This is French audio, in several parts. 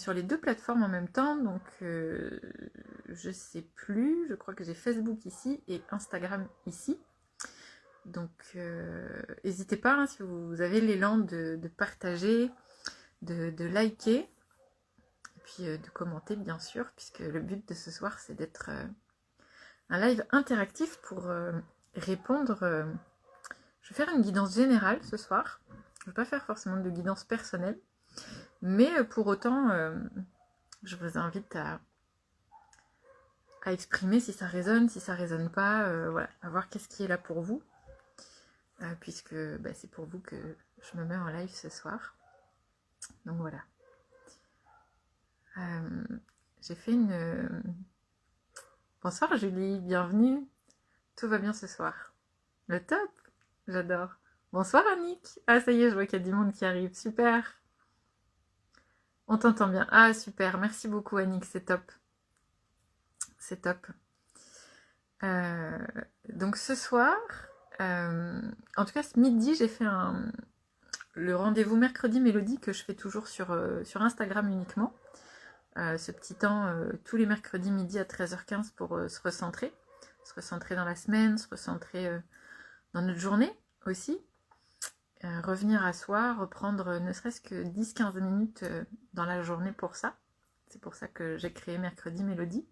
sur les deux plateformes en même temps, donc je sais plus, je crois que j'ai Facebook ici et Instagram ici. Donc n'hésitez pas, hein, si vous avez l'élan de partager, de liker, et puis de commenter bien sûr, puisque le but de ce soir c'est d'être un live interactif pour répondre. Je vais faire une guidance générale ce soir, je ne vais pas faire forcément de guidance personnelle, mais pour autant je vous invite à exprimer si ça résonne, si ça résonne pas, voilà, à voir qu'est-ce qui est là pour vous. Puisque c'est pour vous que je me mets en live ce soir. Donc voilà. J'ai fait une... Bonsoir Julie, bienvenue. Tout va bien ce soir. Le top, j'adore. Bonsoir Annick. Ah ça y est, je vois qu'il y a du monde qui arrive. Super. On t'entend bien. Ah super, merci beaucoup Annick, c'est top. C'est top. Donc ce soir... en tout cas, ce midi, j'ai fait le rendez-vous mercredi mélodie que je fais toujours sur Instagram uniquement. Ce petit temps tous les mercredis midi à 13h15 pour se recentrer dans la semaine, se recentrer dans notre journée aussi. Revenir à soi, reprendre ne serait-ce que 10-15 minutes dans la journée pour ça. C'est pour ça que j'ai créé mercredi mélodie.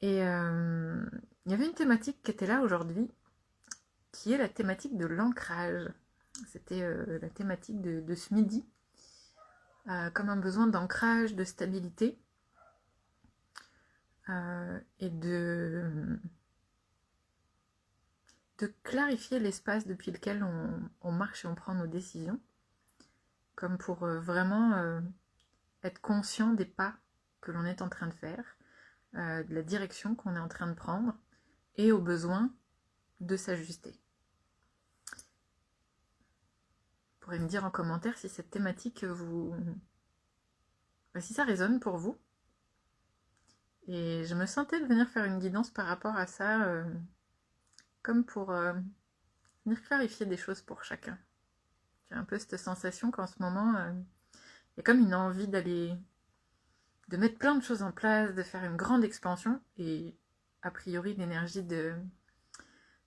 Et il y avait une thématique qui était là aujourd'hui, qui est la thématique de l'ancrage. C'était la thématique de ce midi, comme un besoin d'ancrage, de stabilité, et de clarifier l'espace depuis lequel on marche et on prend nos décisions, comme pour vraiment être conscient des pas que l'on est en train de faire, de la direction qu'on est en train de prendre, et au besoin de s'ajuster. Vous pourrez me dire en commentaire si cette thématique si ça résonne pour vous. Et je me sentais de venir faire une guidance par rapport à ça, comme pour venir clarifier des choses pour chacun. J'ai un peu cette sensation qu'en ce moment, il y a comme une envie de mettre plein de choses en place, de faire une grande expansion, et a priori l'énergie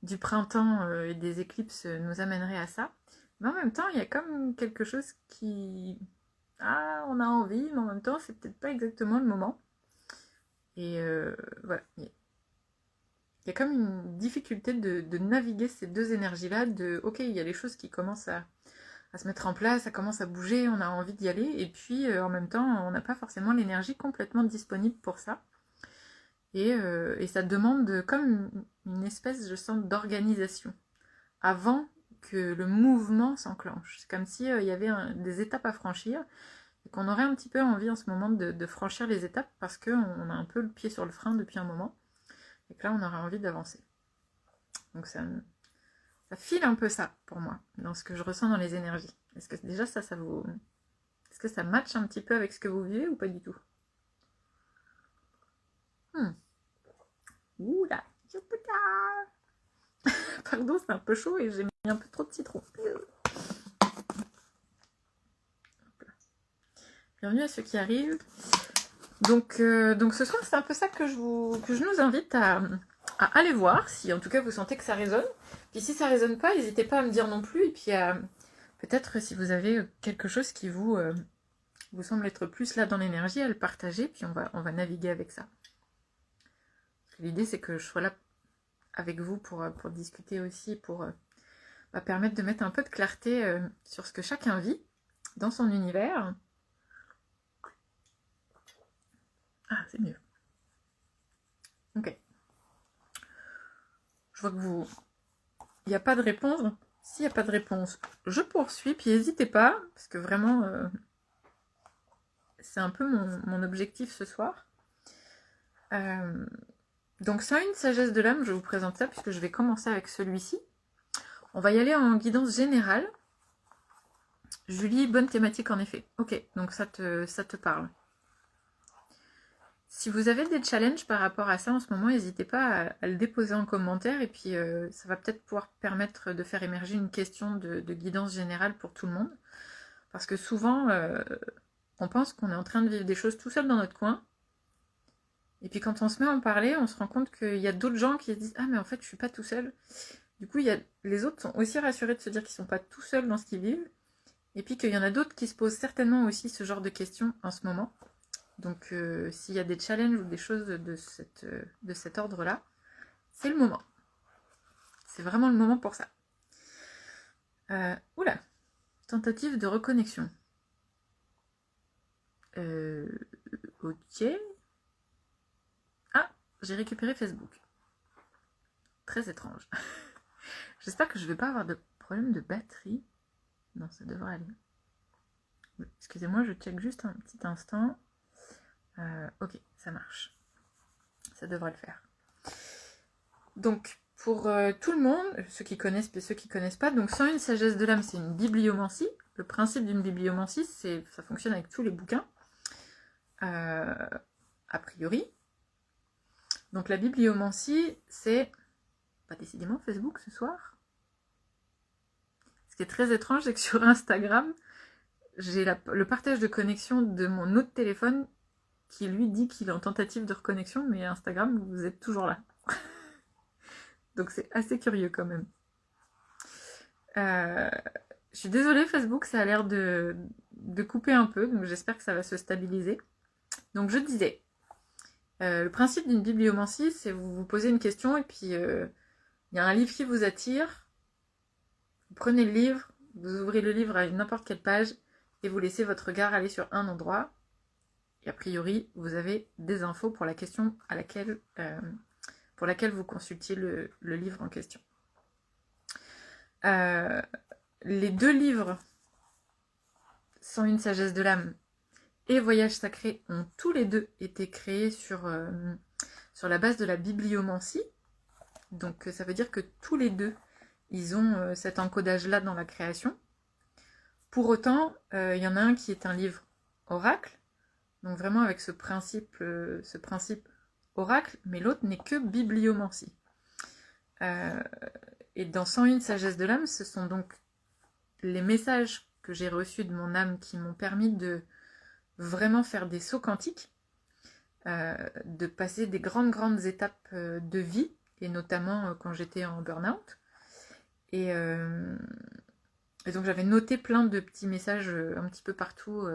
du printemps et des éclipses nous amènerait à ça. Mais en même temps, il y a comme quelque chose qui... Ah, on a envie, mais en même temps, c'est peut-être pas exactement le moment. Et voilà. Il y a comme une difficulté de naviguer ces deux énergies-là, ok, il y a les choses qui commencent à se mettre en place, ça commence à bouger, on a envie d'y aller, et puis en même temps, on n'a pas forcément l'énergie complètement disponible pour ça. Et ça demande comme une espèce, je sens, d'organisation avant que le mouvement s'enclenche. C'est comme s'il y avait des étapes à franchir, et qu'on aurait un petit peu envie en ce moment de franchir les étapes, parce qu'on a un peu le pied sur le frein depuis un moment, et que là on aurait envie d'avancer. Donc ça file un peu ça pour moi, dans ce que je ressens dans les énergies. Est-ce que déjà ça vous... Est-ce que ça matche un petit peu avec ce que vous vivez ou pas du tout? Oula, pardon, c'est un peu chaud et j'ai mis un peu trop de citron. Bienvenue à ceux qui arrivent. Donc ce soir, c'est un peu ça que je nous invite à aller voir, si en tout cas vous sentez que ça résonne. Puis si ça résonne pas, n'hésitez pas à me dire non plus. Et puis peut-être si vous avez quelque chose qui vous semble être plus là dans l'énergie, à le partager. Puis on va naviguer avec ça. L'idée, c'est que je sois là avec vous pour discuter aussi, pour permettre de mettre un peu de clarté sur ce que chacun vit dans son univers. Ah, c'est mieux. Ok. Je vois que il n'y a pas de réponse. S'il n'y a pas de réponse, je poursuis. Puis n'hésitez pas, parce que vraiment, c'est un peu mon objectif ce soir. Donc, ça, une sagesse de l'âme, je vous présente ça, puisque je vais commencer avec celui-ci. On va y aller en guidance générale. Julie, bonne thématique en effet. Ok, donc ça te parle. Si vous avez des challenges par rapport à ça en ce moment, n'hésitez pas à le déposer en commentaire, et puis ça va peut-être pouvoir permettre de faire émerger une question de guidance générale pour tout le monde. Parce que souvent, on pense qu'on est en train de vivre des choses tout seul dans notre coin. Et puis quand on se met à en parler, on se rend compte qu'il y a d'autres gens qui se disent « Ah mais en fait je suis pas tout seul ». Du coup, les autres sont aussi rassurés de se dire qu'ils sont pas tout seuls dans ce qu'ils vivent. Et puis qu'il y en a d'autres qui se posent certainement aussi ce genre de questions en ce moment. Donc s'il y a des challenges ou des choses de cet ordre-là, c'est le moment. C'est vraiment le moment pour ça. Oula, tentative de reconnexion. Ok. Ah, j'ai récupéré Facebook. Très étrange. J'espère que je vais pas avoir de problème de batterie. Non, ça devrait aller. Excusez-moi, je check juste un petit instant. Ok, ça marche. Ça devrait le faire. Donc, pour tout le monde, ceux qui connaissent et ceux qui connaissent pas, donc 101 sagesse de l'âme, c'est une bibliomancie. Le principe d'une bibliomancie, ça fonctionne avec tous les bouquins, a priori. Donc la bibliomancie, c'est... Pas décidément Facebook ce soir. Ce qui est très étrange, c'est que sur Instagram, j'ai le partage de connexion de mon autre téléphone qui lui dit qu'il est en tentative de reconnexion, mais Instagram, vous êtes toujours là. Donc c'est assez curieux quand même. Je suis désolée Facebook, ça a l'air de couper un peu, donc j'espère que ça va se stabiliser. Donc je disais, le principe d'une bibliomancie, c'est vous vous posez une question et puis il y a un livre qui vous attire, vous prenez le livre, vous ouvrez le livre à n'importe quelle page et vous laissez votre regard aller sur un endroit. Et a priori, vous avez des infos pour la question pour laquelle vous consultiez le livre en question. Les deux livres, 101 sagesse de l'âme et Voyage sacré, ont tous les deux été créés sur la base de la bibliomancie. Donc ça veut dire que tous les deux, ils ont cet encodage-là dans la création. Pour autant, il y en a un qui est un livre oracle, donc vraiment avec ce principe oracle, mais l'autre n'est que bibliomancie. Et dans 101 sagesse de l'âme, ce sont donc les messages que j'ai reçus de mon âme qui m'ont permis de vraiment faire des sauts quantiques, de passer des grandes étapes de vie, et notamment quand j'étais en burn-out. Et donc j'avais noté plein de petits messages un petit peu partout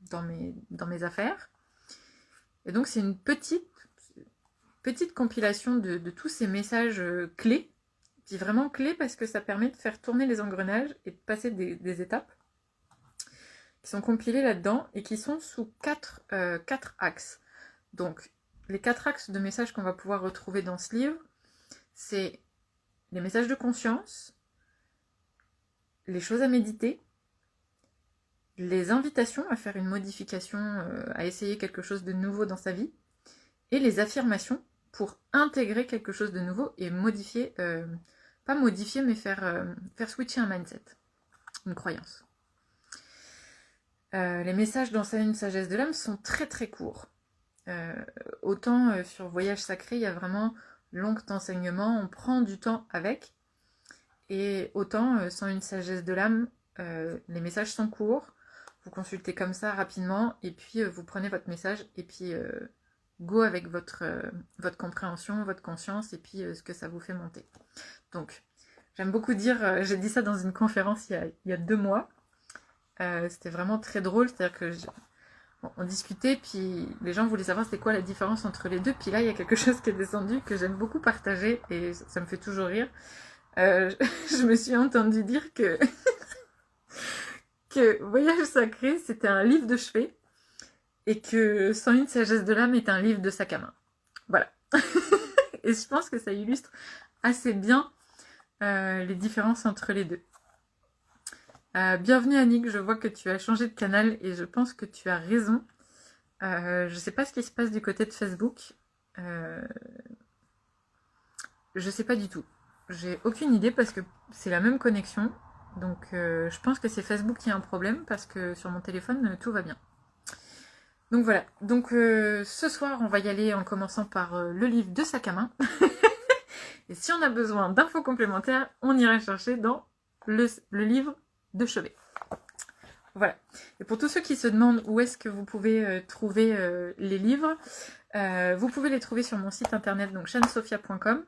dans mes affaires. Et donc c'est une petite compilation de tous ces messages clés, qui vraiment clés parce que ça permet de faire tourner les engrenages et de passer des étapes qui sont compilées là-dedans et qui sont sous quatre axes. Donc les 4 axes de messages qu'on va pouvoir retrouver dans ce livre, c'est les messages de conscience, les choses à méditer, les invitations à faire une modification, à essayer quelque chose de nouveau dans sa vie, et les affirmations pour intégrer quelque chose de nouveau et modifier, pas modifier, mais faire switcher un mindset, une croyance. Les messages dans une sagesse de l'âme sont très courts. Autant sur Voyage sacré, il y a vraiment long enseignement, on prend du temps avec, et autant sans une sagesse de l'âme, les messages sont courts, vous consultez comme ça rapidement, et puis vous prenez votre message, et puis go avec votre compréhension, votre conscience, et puis ce que ça vous fait monter. Donc, j'aime beaucoup dire, j'ai dit ça dans une conférence il y a 2 mois, c'était vraiment très drôle, c'est-à-dire que on discutait, puis les gens voulaient savoir c'était quoi la différence entre les deux, puis là il y a quelque chose qui est descendu que j'aime beaucoup partager, et ça me fait toujours rire. Je me suis entendue dire que Voyage sacré c'était un livre de chevet, et que 101 sagesse de l'âme est un livre de sac à main. Voilà. Et je pense que ça illustre assez bien les différences entre les deux. Bienvenue Annick, je vois que tu as changé de canal et je pense que tu as raison. Je sais pas ce qui se passe du côté de Facebook. Je sais pas du tout. J'ai aucune idée parce que c'est la même connexion. Donc je pense que c'est Facebook qui a un problème parce que sur mon téléphone tout va bien. Donc voilà. Donc ce soir on va y aller en commençant par le livre de sac à main. Et si on a besoin d'infos complémentaires, on ira chercher dans le livre de chevet. Voilà. Et pour tous ceux qui se demandent où est-ce que vous pouvez trouver les livres, vous pouvez les trouver sur mon site internet, donc chanesophia.com.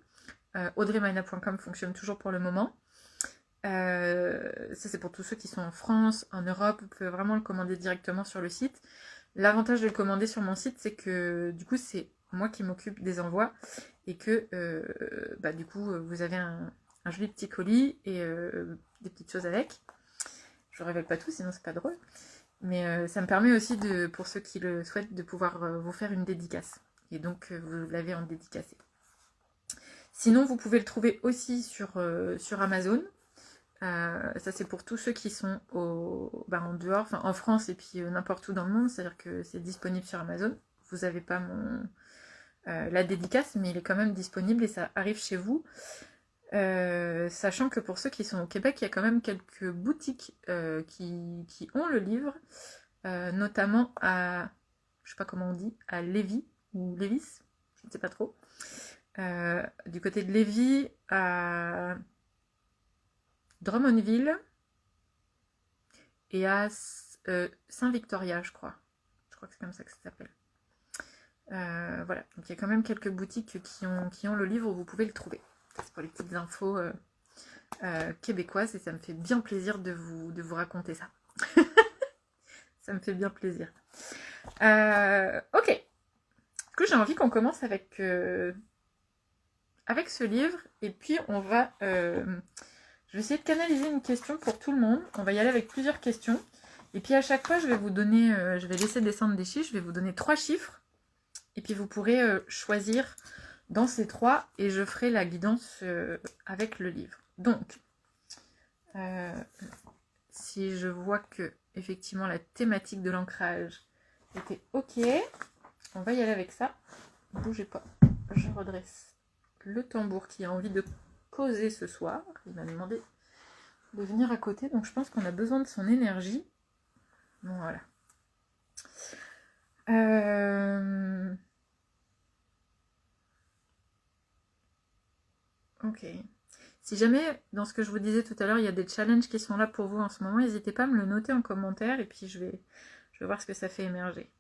audreymaina.com fonctionne toujours pour le moment. Ça c'est pour tous ceux qui sont en France, en Europe, vous pouvez vraiment le commander directement sur le site. L'avantage de le commander sur mon site, c'est que du coup c'est moi qui m'occupe des envois et que du coup vous avez un joli petit colis et des petites choses avec. Je ne révèle pas tout, sinon c'est pas drôle. Mais ça me permet aussi, pour ceux qui le souhaitent, de pouvoir vous faire une dédicace. Et donc vous l'avez en dédicacé. Sinon, vous pouvez le trouver aussi sur Amazon. Ça c'est pour tous ceux qui sont en dehors, enfin en France et puis n'importe où dans le monde, c'est-à-dire que c'est disponible sur Amazon. Vous n'avez pas la dédicace, mais il est quand même disponible et ça arrive chez vous. Sachant que pour ceux qui sont au Québec, il y a quand même quelques boutiques qui ont le livre, notamment à, je sais pas comment on dit, à Lévis ou Lévis, je ne sais pas trop. Du côté de Lévis, à Drummondville et à Saint-Victoria, je crois. Je crois que c'est comme ça que ça s'appelle. Voilà, donc il y a quand même quelques boutiques qui ont le livre où vous pouvez le trouver. C'est pour les petites infos québécoises et ça me fait bien plaisir de vous raconter ça. Ça me fait bien plaisir. Ok. Du coup, j'ai envie qu'on commence avec ce livre et puis on va... je vais essayer de canaliser une question pour tout le monde. On va y aller avec plusieurs questions. Et puis à chaque fois, je vais vous donner... je vais laisser descendre des chiffres. Je vais vous donner 3 chiffres. Et puis vous pourrez choisir dans ces 3 et je ferai la guidance avec le livre. Donc, si je vois que effectivement la thématique de l'ancrage était ok, on va y aller avec ça. Bougez pas, je redresse le tambour qui a envie de causer ce soir. Il m'a demandé de venir à côté, donc je pense qu'on a besoin de son énergie. Bon, voilà. Ok. Si jamais, dans ce que je vous disais tout à l'heure, il y a des challenges qui sont là pour vous en ce moment, n'hésitez pas à me le noter en commentaire et puis je vais voir ce que ça fait émerger.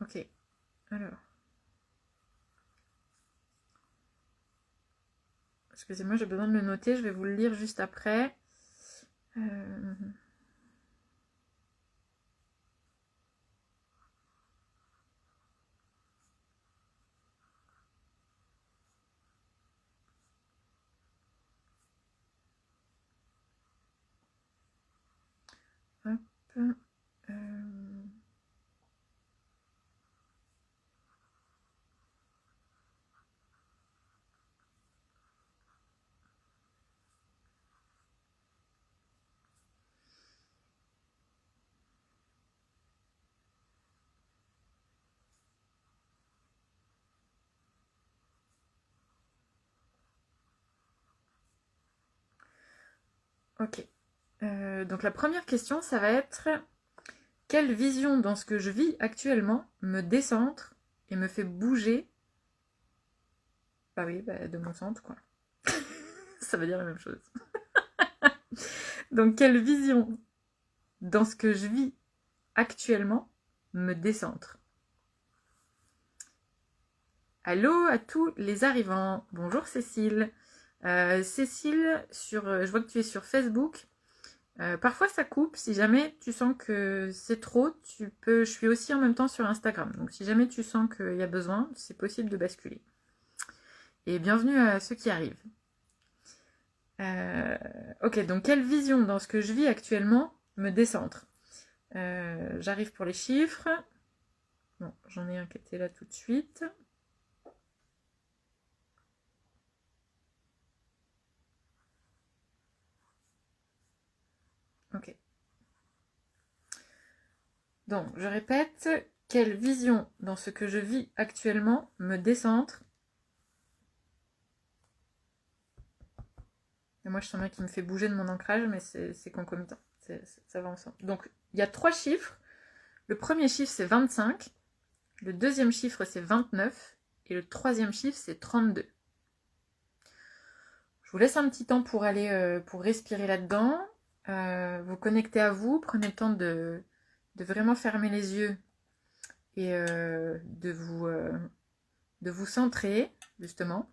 Ok. Alors. Excusez-moi, j'ai besoin de le noter, je vais vous le lire juste après. Hop. Ok. Donc la première question, ça va être quelle vision dans ce que je vis actuellement me décentre et me fait bouger. Bah oui, de mon centre, quoi. Ça veut dire la même chose. Donc quelle vision dans ce que je vis actuellement me décentre. Allô à tous les arrivants. Bonjour Cécile. Cécile, je vois que tu es sur Facebook. Parfois ça coupe. Si jamais tu sens que c'est trop, je suis aussi en même temps sur Instagram. Donc si jamais tu sens qu'il y a besoin, c'est possible de basculer. Et bienvenue à ceux qui arrivent. Ok, donc quelle vision dans ce que je vis actuellement me décentre. J'arrive pour les chiffres. Bon, j'en ai un qui était là tout de suite. Ok. Donc, je répète, quelle vision dans ce que je vis actuellement me décentre. Et moi, je sens bien qu'il me fait bouger de mon ancrage, mais c'est concomitant. Ça va ensemble. Donc, il y a 3 chiffres. Le premier chiffre, c'est 25. Le deuxième chiffre, c'est 29. Et le troisième chiffre, c'est 32. Je vous laisse un petit temps pour aller, pour respirer là-dedans. Vous connectez à vous, prenez le temps de vraiment fermer les yeux et de vous centrer, justement.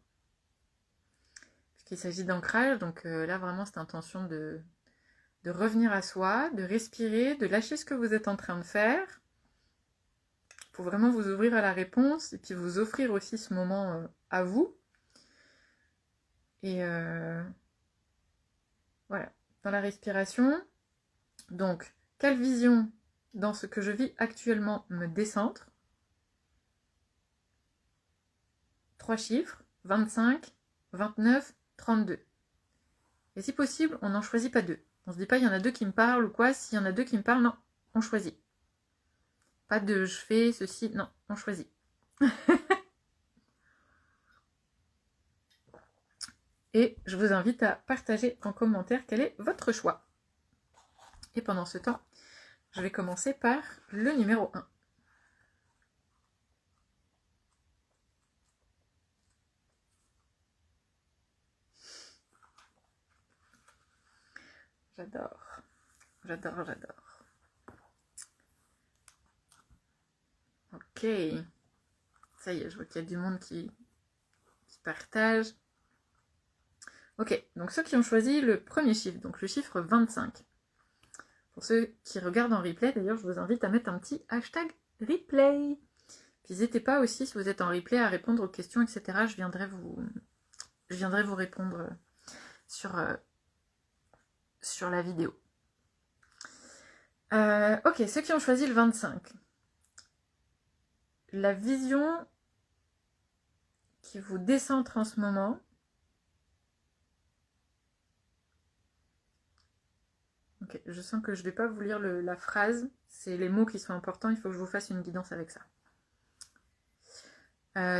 Puisqu'il s'agit d'ancrage, donc là, vraiment, c'est intention de revenir à soi, de respirer, de lâcher ce que vous êtes en train de faire, pour vraiment vous ouvrir à la réponse, et puis vous offrir aussi ce moment à vous. Et voilà, dans la respiration. Donc, quelle vision dans ce que je vis actuellement me décentre? 3 chiffres, 25, 29, 32. Et si possible, on n'en choisit pas 2. On se dit pas, il y en a 2 qui me parlent ou quoi. S'il y en a 2 qui me parlent, non, on choisit. Pas de je fais ceci, non, on choisit. Et je vous invite à partager en commentaire quel est votre choix. Et pendant ce temps, je vais commencer par le numéro 1. J'adore, j'adore, j'adore. Ok, ça y est, je vois qu'il y a du monde qui partage. Ok, donc ceux qui ont choisi le premier chiffre, donc le chiffre 25. Pour ceux qui regardent en replay, d'ailleurs, je vous invite à mettre un petit hashtag replay. Puis n'hésitez pas aussi, si vous êtes en replay, à répondre aux questions, etc. Je viendrai vous répondre sur la vidéo. Ok, ceux qui ont choisi le 25. La vision qui vous décentre en ce moment, ok, je sens que je ne vais pas vous lire la phrase, c'est les mots qui sont importants, il faut que je vous fasse une guidance avec ça.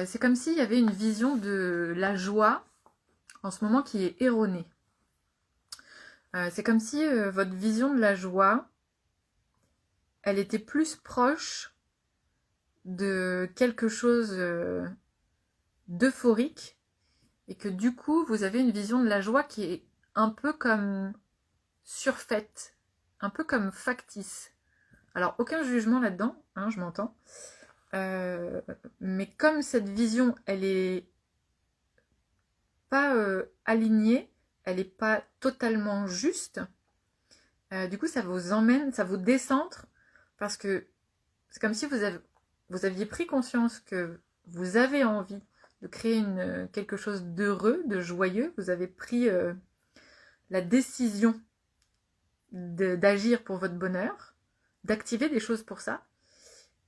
C'est comme s'il y avait une vision de la joie en ce moment qui est erronée. C'est comme si votre vision de la joie, elle était plus proche de quelque chose d'euphorique et que du coup, vous avez une vision de la joie qui est un peu comme surfaite, un peu comme factice. Alors, aucun jugement là-dedans, hein, je m'entends. Mais comme cette vision, elle est pas alignée, elle n'est pas totalement juste, du coup, ça vous emmène, ça vous décentre, parce que c'est comme si vous aviez pris conscience que vous avez envie de créer quelque chose d'heureux, de joyeux, vous avez pris la décision d'agir pour votre bonheur, d'activer des choses pour ça,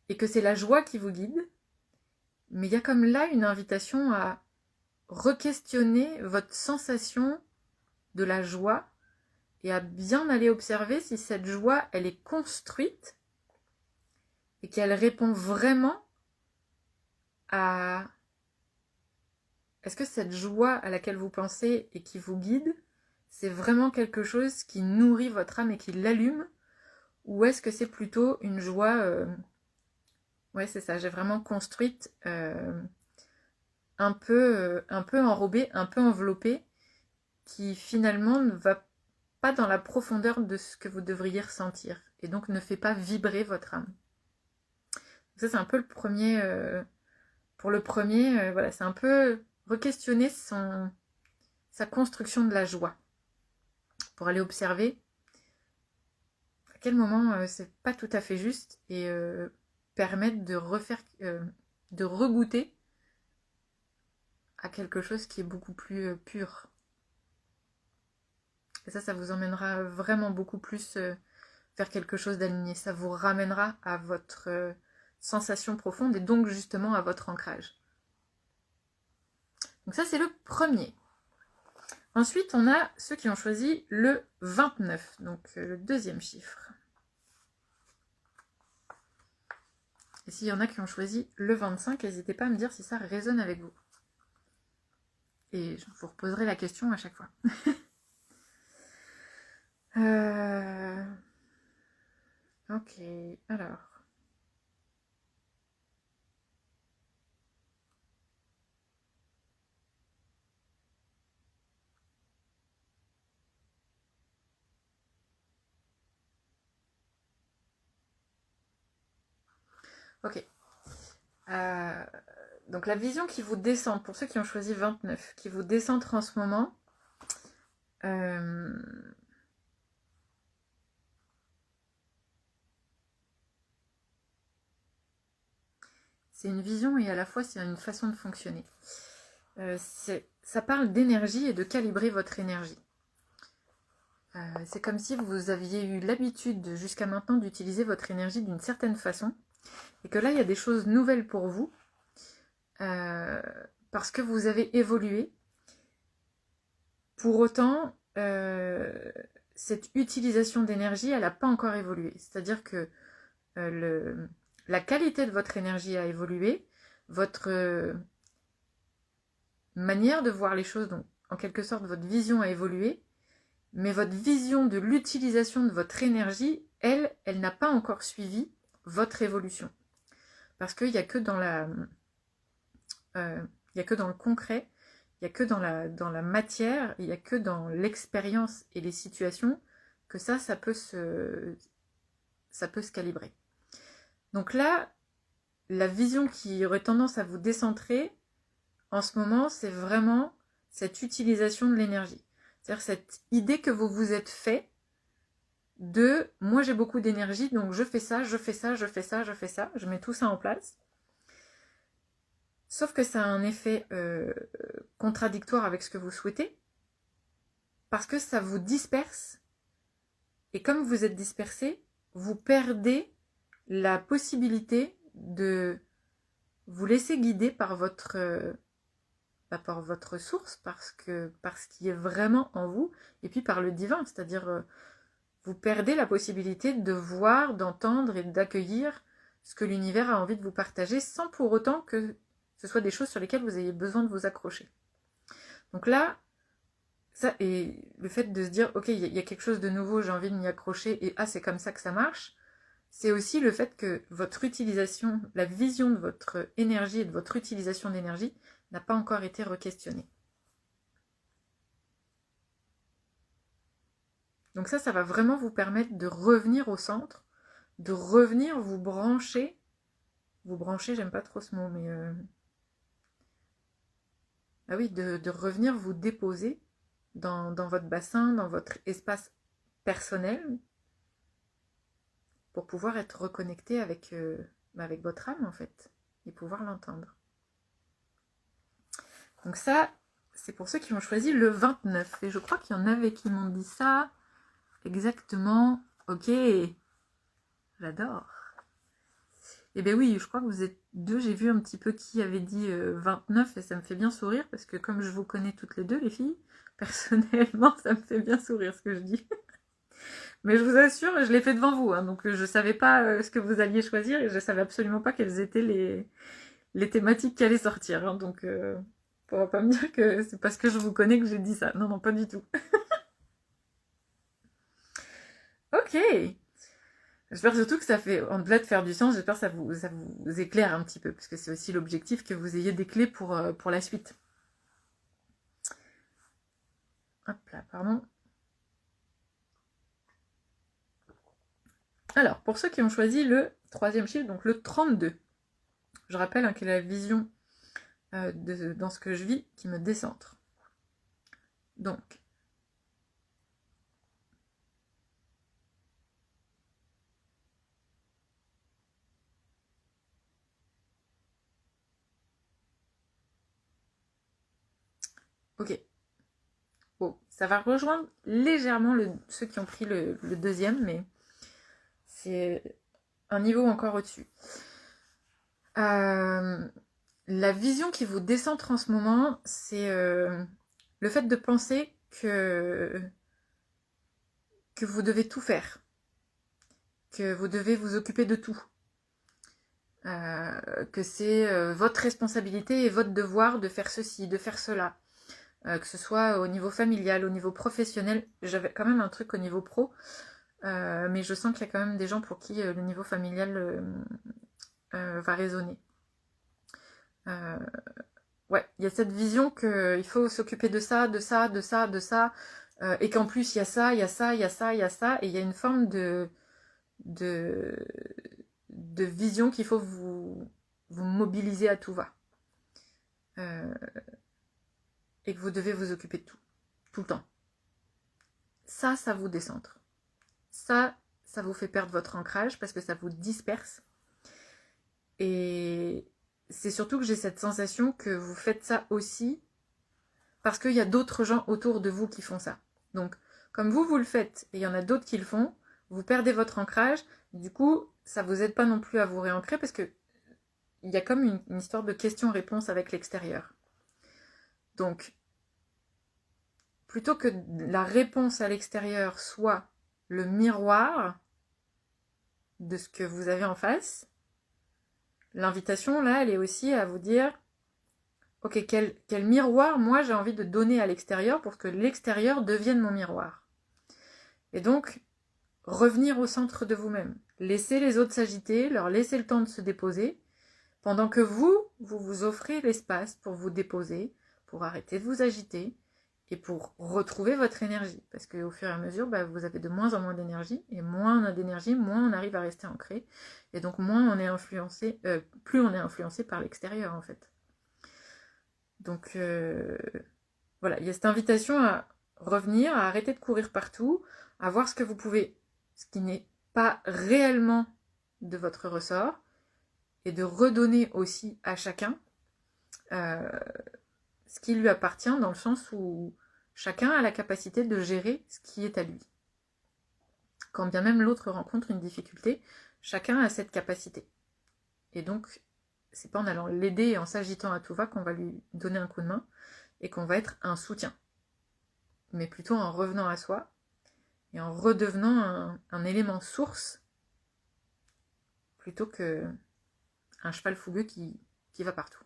et que c'est la joie qui vous guide, mais il y a comme là une invitation à re-questionner votre sensation de la joie et à bien aller observer si cette joie, elle est construite et qu'elle répond vraiment à... Est-ce que cette joie à laquelle vous pensez et qui vous guide, c'est vraiment quelque chose qui nourrit votre âme et qui l'allume? Ou est-ce que c'est plutôt une joie... Ouais, c'est ça, j'ai vraiment construite un peu enrobée, un peu enveloppée, qui finalement ne va pas dans la profondeur de ce que vous devriez ressentir, et donc ne fait pas vibrer votre âme. Ça, c'est un peu le premier... pour le premier, voilà, c'est un peu re-questionner sa construction de la joie, pour aller observer à quel moment c'est pas tout à fait juste, et permettre de refaire, de regoûter à quelque chose qui est beaucoup plus pur. Et ça vous emmènera vraiment beaucoup plus vers quelque chose d'aligné. Ça vous ramènera à votre sensation profonde et donc justement à votre ancrage. Donc ça, c'est le premier. Ensuite, on a ceux qui ont choisi le 29, donc le deuxième chiffre. Et s'il y en a qui ont choisi le 25, n'hésitez pas à me dire si ça résonne avec vous. Et je vous reposerai la question à chaque fois. Ok, alors. Ok. Donc la vision qui vous décentre, pour ceux qui ont choisi 29, qui vous décentre en ce moment, c'est une vision et à la fois c'est une façon de fonctionner. Ça parle d'énergie et de calibrer votre énergie. C'est comme si vous aviez eu l'habitude jusqu'à maintenant d'utiliser votre énergie d'une certaine façon et que là il y a des choses nouvelles pour vous parce que vous avez évolué. Pour autant, cette utilisation d'énergie, elle n'a pas encore évolué. C'est-à-dire que la qualité de votre énergie a évolué, votre manière de voir les choses, donc en quelque sorte votre vision a évolué, mais votre vision de l'utilisation de votre énergie, elle n'a pas encore suivi votre évolution. Parce qu'il n'y a que dans il n'y a que dans le concret, il n'y a que dans la matière, il n'y a que dans l'expérience et les situations que ça peut se calibrer. Donc là, la vision qui aurait tendance à vous décentrer, en ce moment, c'est vraiment cette utilisation de l'énergie. C'est-à-dire cette idée que vous vous êtes fait de « moi j'ai beaucoup d'énergie, donc je fais ça, je fais ça, je fais ça, je fais ça, je mets tout ça en place ». Sauf que ça a un effet contradictoire avec ce que vous souhaitez, parce que ça vous disperse, et comme vous êtes dispersé, vous perdez la possibilité de vous laisser guider par votre source, par ce qui est vraiment en vous, et puis par le divin, c'est-à-dire vous perdez la possibilité de voir, d'entendre et d'accueillir ce que l'univers a envie de vous partager, sans pour autant que ce soit des choses sur lesquelles vous ayez besoin de vous accrocher. Donc là, ça, et le fait de se dire, ok, il y a quelque chose de nouveau, j'ai envie de m'y accrocher, et c'est comme ça que ça marche, c'est aussi le fait que votre utilisation, la vision de votre énergie et de votre utilisation d'énergie n'a pas encore été requestionnée. Donc ça va vraiment vous permettre de revenir au centre, de revenir vous brancher, j'aime pas trop ce mot, mais ah oui, de revenir vous déposer dans votre bassin, dans votre espace personnel, pour pouvoir être reconnecté avec votre âme en fait, et pouvoir l'entendre. Donc ça, c'est pour ceux qui ont choisi le 29. Et je crois qu'il y en avait qui m'ont dit ça exactement. Ok, j'adore. Eh bien oui, je crois que vous êtes deux. J'ai vu un petit peu qui avait dit 29 et ça me fait bien sourire parce que comme je vous connais toutes les deux, les filles, personnellement, ça me fait bien sourire ce que je dis. Mais je vous assure, je l'ai fait devant vous, hein, donc je ne savais pas ce que vous alliez choisir et je ne savais absolument pas quelles étaient les thématiques qui allaient sortir. Hein, donc, on va pas me dire que c'est parce que je vous connais que j'ai dit ça. Non, non, pas du tout. Ok. J'espère surtout que ça fait, au-delà de faire du sens, j'espère que ça vous éclaire un petit peu, parce que c'est aussi l'objectif que vous ayez des clés pour la suite. Hop là, pardon. Alors, pour ceux qui ont choisi le troisième chiffre, donc le 32, je rappelle quelle est la vision dans ce que je vis qui me décentre. Donc, ok. Bon, ça va rejoindre légèrement ceux qui ont pris le deuxième, mais c'est un niveau encore au-dessus. La vision qui vous décentre en ce moment, c'est le fait de penser que vous devez tout faire, que vous devez vous occuper de tout, que c'est votre responsabilité et votre devoir de faire ceci, de faire cela, que ce soit au niveau familial, au niveau professionnel. J'avais quand même un truc au niveau pro, mais je sens qu'il y a quand même des gens pour qui le niveau familial va résonner. Ouais, il y a cette vision qu'il faut s'occuper de ça, de ça, de ça, de ça, et qu'en plus il y a ça, il y a ça, il y a ça, il y a ça, et il y a une forme de vision qu'il faut vous mobiliser à tout va. Et que vous devez vous occuper de tout le temps. Ça vous décentre. Ça vous fait perdre votre ancrage parce que ça vous disperse. Et c'est surtout que j'ai cette sensation que vous faites ça aussi parce qu'il y a d'autres gens autour de vous qui font ça. Donc, comme vous le faites et il y en a d'autres qui le font, vous perdez votre ancrage. Du coup, ça vous aide pas non plus à vous réancrer parce que il y a comme une histoire de question-réponse avec l'extérieur. Donc, plutôt que la réponse à l'extérieur soit le miroir de ce que vous avez en face, l'invitation, là, elle est aussi à vous dire « Ok, quel miroir, moi, j'ai envie de donner à l'extérieur pour que l'extérieur devienne mon miroir ?» Et donc, revenir au centre de vous-même. Laissez les autres s'agiter, leur laisser le temps de se déposer, pendant que vous offrez l'espace pour vous déposer, pour arrêter de vous agiter, et pour retrouver votre énergie. Parce qu'au fur et à mesure, vous avez de moins en moins d'énergie, et moins on a d'énergie, moins on arrive à rester ancré, et donc moins on est influencé, plus on est influencé par l'extérieur en fait. Donc voilà, il y a cette invitation à revenir, à arrêter de courir partout, à voir ce que vous pouvez, ce qui n'est pas réellement de votre ressort, et de redonner aussi à chacun ce qui lui appartient, dans le sens où chacun a la capacité de gérer ce qui est à lui. Quand bien même l'autre rencontre une difficulté, chacun a cette capacité. Et donc, c'est pas en allant l'aider et en s'agitant à tout va qu'on va lui donner un coup de main et qu'on va être un soutien. Mais plutôt en revenant à soi et en redevenant un élément source plutôt qu'un cheval fougueux qui va partout.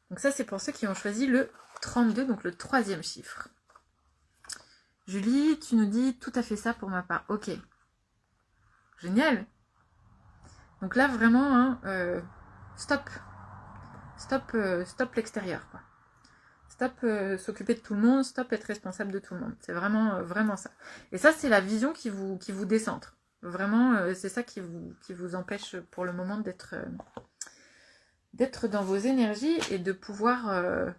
Donc ça, c'est pour ceux qui ont choisi le 32, donc le 3e chiffre. Julie, tu nous dis tout à fait ça pour ma part. Ok. Génial. Donc là, vraiment, stop. Stop l'extérieur, quoi. Stop s'occuper de tout le monde, stop être responsable de tout le monde. C'est vraiment ça. Et ça, c'est la vision qui vous décentre. Vraiment, c'est ça qui vous empêche pour le moment d'être dans vos énergies et de pouvoir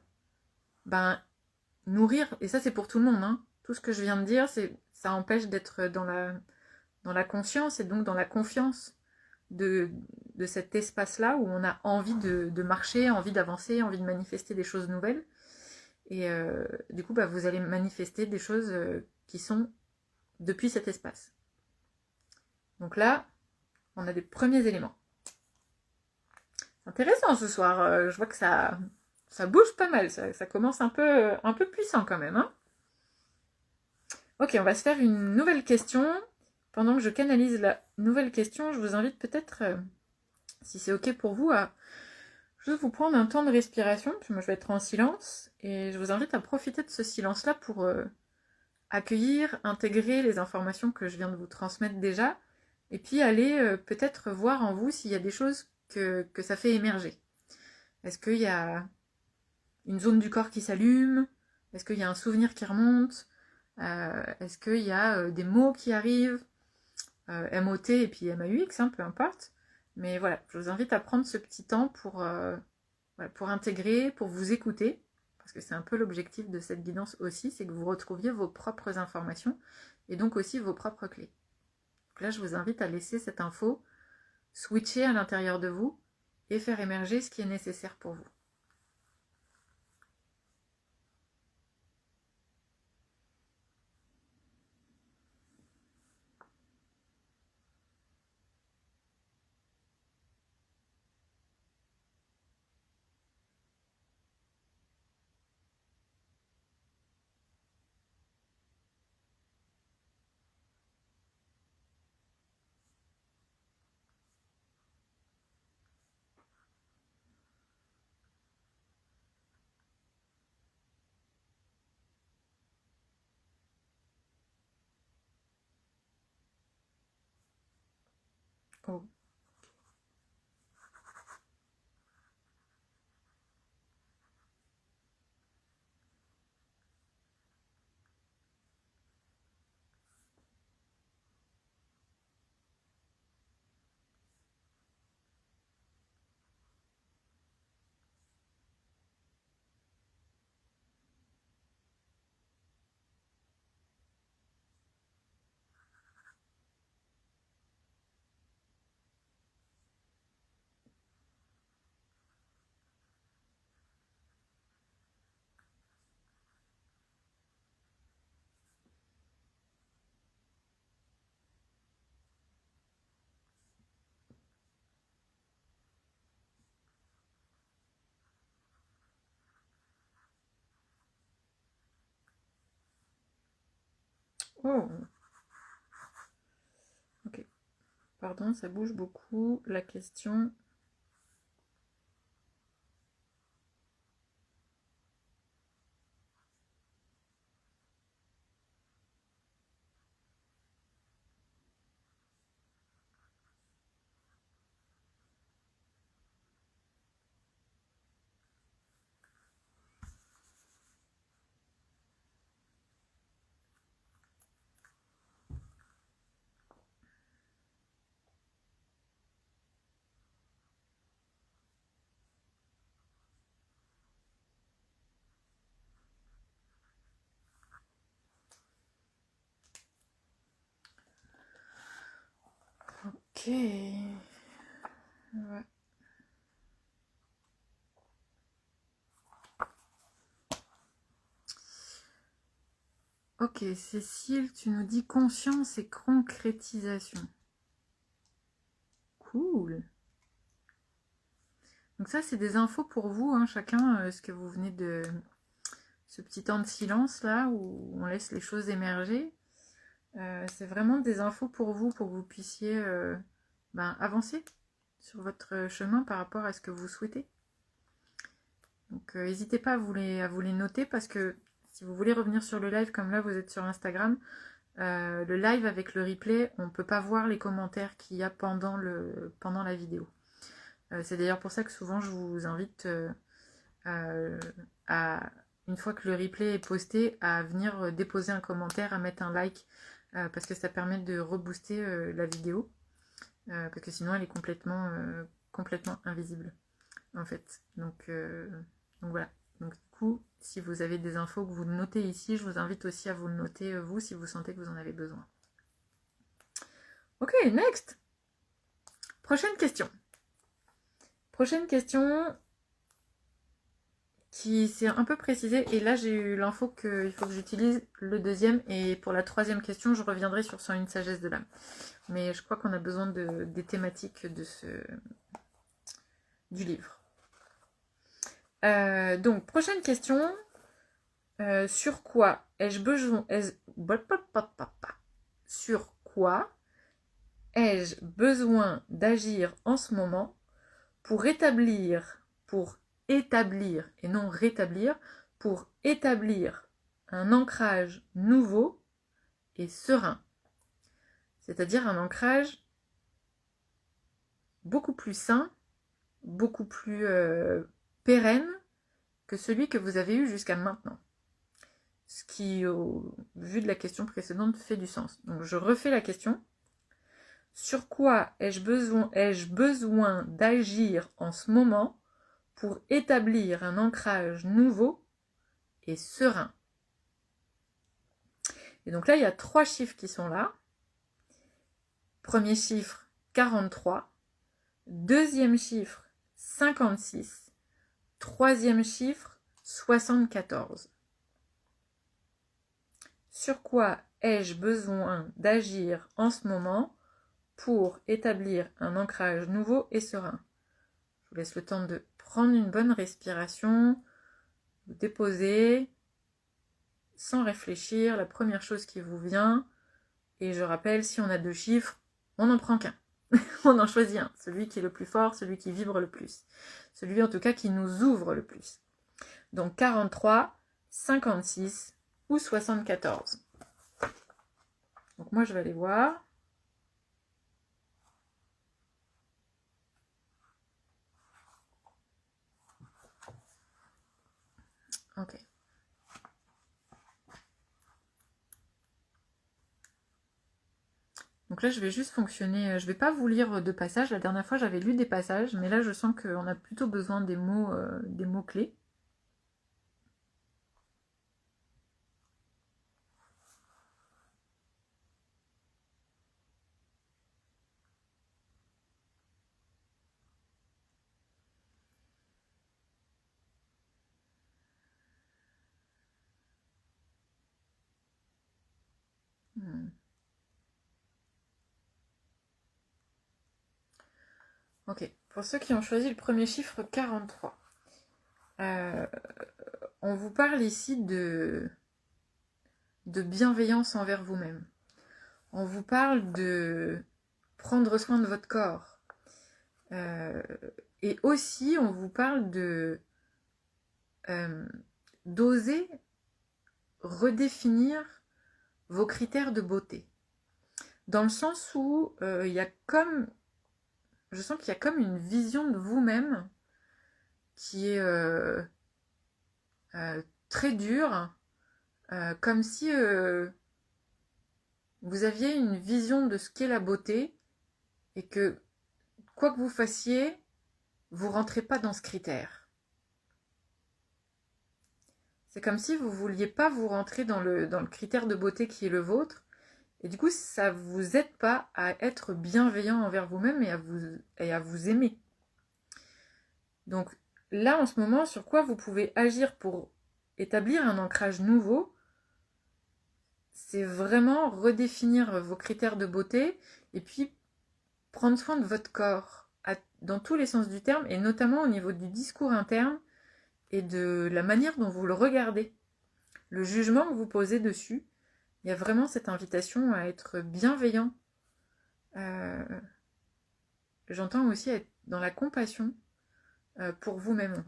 nourrir. Et ça, c'est pour tout le monde, hein. Tout ce que je viens de dire, ça empêche d'être dans la conscience et donc dans la confiance de cet espace-là où on a envie de marcher, envie d'avancer, envie de manifester des choses nouvelles. Et du coup, vous allez manifester des choses qui sont depuis cet espace. Donc là, on a des premiers éléments. Intéressant ce soir. Je vois que ça bouge pas mal. Ça commence un peu puissant quand même. Hein. Ok, on va se faire une nouvelle question. Pendant que je canalise la nouvelle question, je vous invite peut-être, si c'est ok pour vous, à juste vous prendre un temps de respiration. Puis moi, je vais être en silence. Et je vous invite à profiter de ce silence-là pour accueillir, intégrer les informations que je viens de vous transmettre déjà. Et puis aller peut-être voir en vous s'il y a des choses que ça fait émerger. Est-ce qu'il y a une zone du corps qui s'allume? Est-ce qu'il y a un souvenir qui remonte? Est-ce qu'il y a des mots qui arrivent? MOT et puis MAUX, peu importe. Mais voilà, je vous invite à prendre ce petit temps pour intégrer, pour vous écouter, parce que c'est un peu l'objectif de cette guidance aussi, c'est que vous retrouviez vos propres informations et donc aussi vos propres clés. Donc là, je vous invite à laisser cette info switcher à l'intérieur de vous et faire émerger ce qui est nécessaire pour vous. Oh. Oh, ok. Pardon, ça bouge beaucoup. La question... Ok. Ouais. Ok, Cécile, tu nous dis conscience et concrétisation. Cool. Donc ça, c'est des infos pour vous, hein, chacun, ce que vous venez de... Ce petit temps de silence, là, où on laisse les choses émerger. C'est vraiment des infos pour que vous puissiez avancer sur votre chemin par rapport à ce que vous souhaitez. Donc n'hésitez pas à vous les noter, parce que si vous voulez revenir sur le live, comme là vous êtes sur Instagram, le live avec le replay, on ne peut pas voir les commentaires qu'il y a pendant la vidéo. C'est d'ailleurs pour ça que souvent je vous invite à, une fois que le replay est posté, à venir déposer un commentaire, à mettre un like, parce que ça permet de rebooster la vidéo, parce que sinon elle est complètement invisible en fait. Donc voilà. Donc du coup, si vous avez des infos que vous notez ici, je vous invite aussi à vous le noter vous, si vous sentez que vous en avez besoin. Ok, next. Prochaine question. Prochaine question qui s'est un peu précisée, et là j'ai eu l'info qu'il faut que j'utilise le deuxième, et pour la troisième question, je reviendrai sur une sagesse de l'âme. Mais je crois qu'on a besoin des thématiques du livre. Donc, prochaine question. Sur quoi ai-je besoin... Sur quoi ai-je besoin d'agir en ce moment pour établir, et non rétablir, pour établir un ancrage nouveau et serein. C'est-à-dire un ancrage beaucoup plus sain, beaucoup plus pérenne que celui que vous avez eu jusqu'à maintenant. Ce qui, au vu de la question précédente, fait du sens. Donc je refais la question. Sur quoi ai-je besoin d'agir en ce moment pour établir un ancrage nouveau et serein? Et donc là, il y a 3 chiffres qui sont là. Premier chiffre, 43. Deuxième chiffre, 56. Troisième chiffre, 74. Sur quoi ai-je besoin d'agir en ce moment pour établir un ancrage nouveau et serein? Je vous laisse le temps de prendre une bonne respiration, vous déposer, sans réfléchir, la première chose qui vous vient. Et je rappelle, si on a 2 chiffres, on n'en prend qu'un. On en choisit un, celui qui est le plus fort, celui qui vibre le plus. Celui en tout cas qui nous ouvre le plus. Donc 43, 56 ou 74. Donc moi je vais aller voir. Ok. Donc là je vais juste fonctionner, je vais pas vous lire de passages. La dernière fois j'avais lu des passages, mais là je sens qu'on a plutôt besoin des mots clés. Ok, pour ceux qui ont choisi le premier chiffre 43, on vous parle ici de bienveillance envers vous-même. On vous parle de prendre soin de votre corps. Et aussi, on vous parle de d'oser redéfinir vos critères de beauté. Dans le sens où il y a comme... Je sens qu'il y a comme une vision de vous-même qui est très dure, comme si vous aviez une vision de ce qu'est la beauté et que quoi que vous fassiez, vous ne rentrez pas dans ce critère. C'est comme si vous ne vouliez pas vous rentrer dans le critère de beauté qui est le vôtre. Et du coup, ça ne vous aide pas à être bienveillant envers vous-même et à vous aimer. Donc là, en ce moment, sur quoi vous pouvez agir pour établir un ancrage nouveau, c'est vraiment redéfinir vos critères de beauté et puis prendre soin de votre corps dans tous les sens du terme et notamment au niveau du discours interne et de la manière dont vous le regardez, le jugement que vous posez dessus. Il y a vraiment cette invitation à être bienveillant. J'entends aussi être dans la compassion pour vous-même.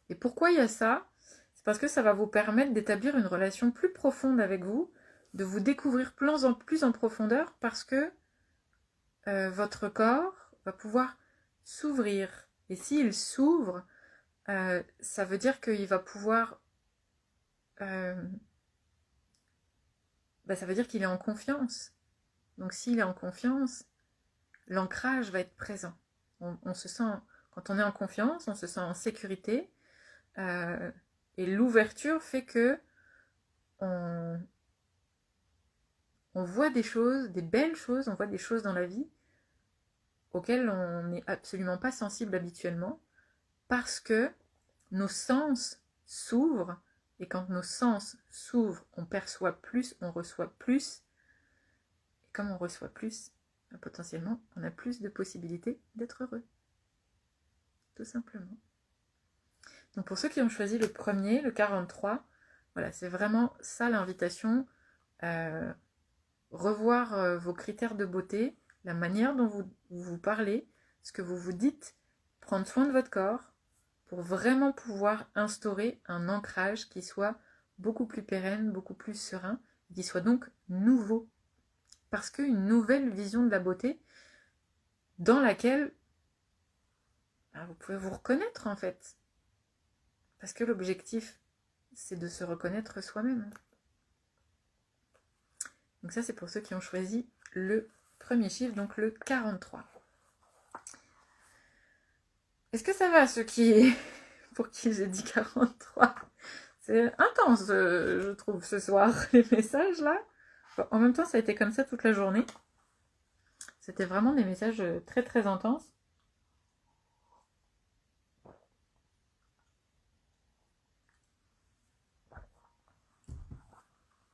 Et pourquoi il y a ça ? C'est parce que ça va vous permettre d'établir une relation plus profonde avec vous, de vous découvrir plus en profondeur parce que votre corps va pouvoir s'ouvrir. Et s'il s'ouvre, ça veut dire qu'il va pouvoir... ça veut dire qu'il est en confiance. Donc s'il est en confiance, l'ancrage va être présent. On se sent, quand on est en confiance, on se sent en sécurité. Et l'ouverture fait que on voit des choses, des belles choses, on voit des choses dans la vie auxquelles on n'est absolument pas sensible habituellement parce que nos sens s'ouvrent et quand nos sens s'ouvrent, on perçoit plus, on reçoit plus. Et comme on reçoit plus, potentiellement, on a plus de possibilités d'être heureux. Tout simplement. Donc pour ceux qui ont choisi le premier, le 43, voilà, c'est vraiment ça l'invitation. Revoir vos critères de beauté, la manière dont vous parlez, ce que vous vous dites, prendre soin de votre corps pour vraiment pouvoir instaurer un ancrage qui soit beaucoup plus pérenne, beaucoup plus serein, qui soit donc nouveau. Parce qu'une nouvelle vision de la beauté dans laquelle vous pouvez vous reconnaître en fait. Parce que l'objectif, c'est de se reconnaître soi-même. Donc ça, c'est pour ceux qui ont choisi le premier chiffre, donc le 43. Est-ce que ça va, ceux qui... pour qui j'ai dit 43 ? C'est intense, je trouve, ce soir, les messages, là. Bon, en même temps, ça a été comme ça toute la journée. C'était vraiment des messages très, très intenses.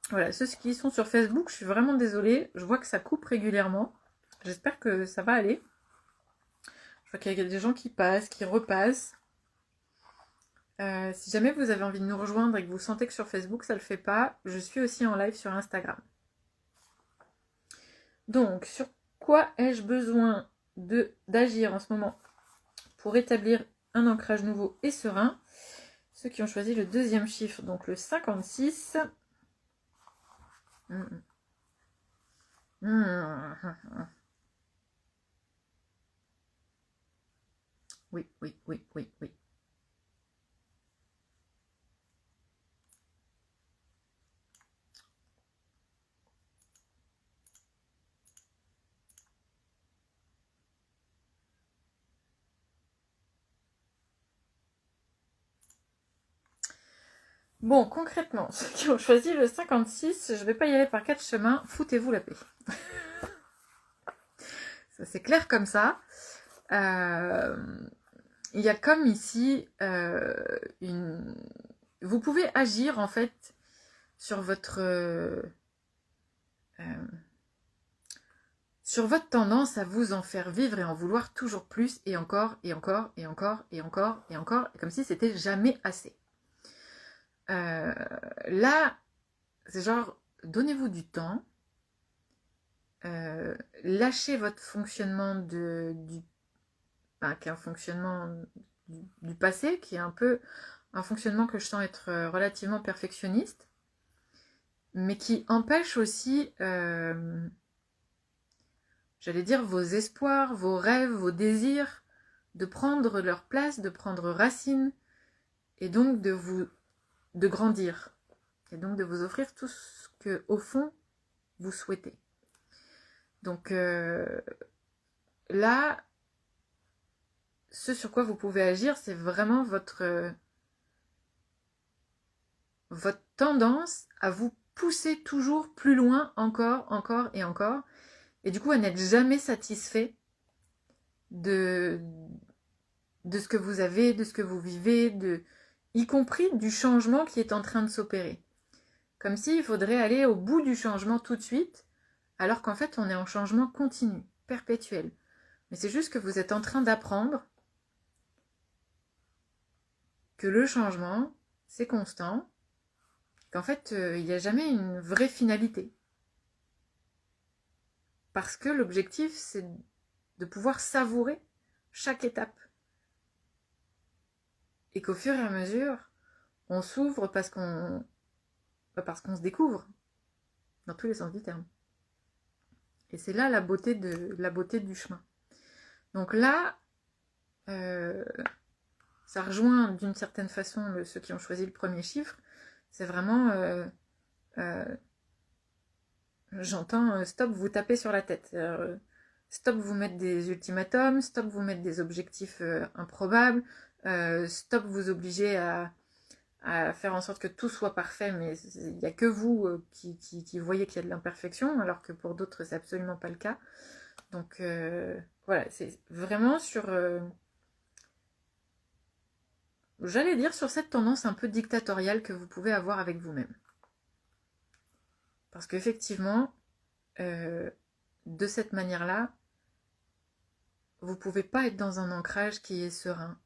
Voilà, ceux qui sont sur Facebook, je suis vraiment désolée. Je vois que ça coupe régulièrement. J'espère que ça va aller. Je vois qu'il y a des gens qui passent, qui repassent. Si jamais vous avez envie de nous rejoindre et que vous sentez que sur Facebook ça ne le fait pas, je suis aussi en live sur Instagram. Donc, sur quoi ai-je besoin d'agir en ce moment pour établir un ancrage nouveau et serein ? Ceux qui ont choisi le deuxième chiffre, donc le 56. Oui, oui, oui, oui, oui. Bon, concrètement, ceux qui ont choisi le 56, je ne vais pas y aller par 4 chemins, foutez-vous la paix. Ça, c'est clair comme ça. Il y a comme ici vous pouvez agir en fait sur votre tendance à vous en faire vivre et en vouloir toujours plus et encore et encore et encore et encore et encore, comme si c'était jamais assez. Là, c'est genre, donnez-vous du temps, lâchez votre fonctionnement qui est un fonctionnement du passé, qui est un peu un fonctionnement que je sens être relativement perfectionniste, mais qui empêche aussi, j'allais dire, vos espoirs, vos rêves, vos désirs, de prendre leur place, de prendre racine, et donc de grandir, et donc de vous offrir tout ce que, au fond, vous souhaitez. Donc là, ce sur quoi vous pouvez agir, c'est vraiment votre tendance à vous pousser toujours plus loin, encore et encore, et du coup à n'être jamais satisfait de ce que vous avez, de ce que vous vivez, y compris du changement qui est en train de s'opérer. Comme s'il faudrait aller au bout du changement tout de suite, alors qu'en fait on est en changement continu, perpétuel. Mais c'est juste que vous êtes en train d'apprendre que le changement, c'est constant, qu'en fait, il n'y a jamais une vraie finalité. Parce que l'objectif, c'est de pouvoir savourer chaque étape. Et qu'au fur et à mesure, on s'ouvre parce qu'on se découvre, dans tous les sens du terme. Et c'est là la beauté du chemin. Donc là, ça rejoint d'une certaine façon ceux qui ont choisi le premier chiffre. C'est vraiment, j'entends stop, vous tapez sur la tête. Stop, vous mettre des ultimatums, stop, vous mettre des objectifs improbables, stop, vous obliger à faire en sorte que tout soit parfait, mais il n'y a que vous qui voyez qu'il y a de l'imperfection, alors que pour d'autres, c'est absolument pas le cas. Donc voilà, c'est vraiment sur, j'allais dire, sur cette tendance un peu dictatoriale que vous pouvez avoir avec vous-même. Parce qu'effectivement, de cette manière-là, vous ne pouvez pas être dans un ancrage qui est serein.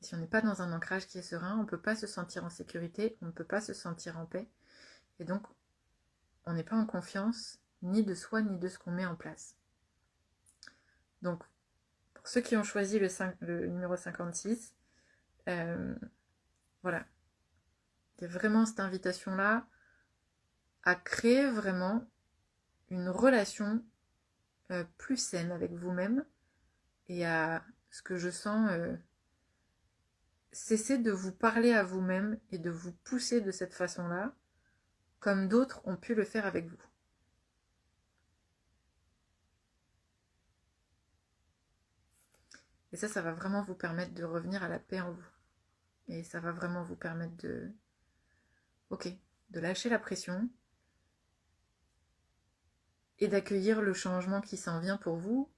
Et si on n'est pas dans un ancrage qui est serein, on ne peut pas se sentir en sécurité, on ne peut pas se sentir en paix. Et donc, on n'est pas en confiance ni de soi, ni de ce qu'on met en place. Donc, pour ceux qui ont choisi le numéro 56, voilà. Il y a vraiment cette invitation-là à créer vraiment une relation plus saine avec vous-même et à ce que je sens cesser de vous parler à vous-même et de vous pousser de cette façon-là comme d'autres ont pu le faire avec vous. Et ça va vraiment vous permettre de revenir à la paix en vous. Et ça va vraiment vous permettre de lâcher la pression et d'accueillir le changement qui s'en vient pour vous,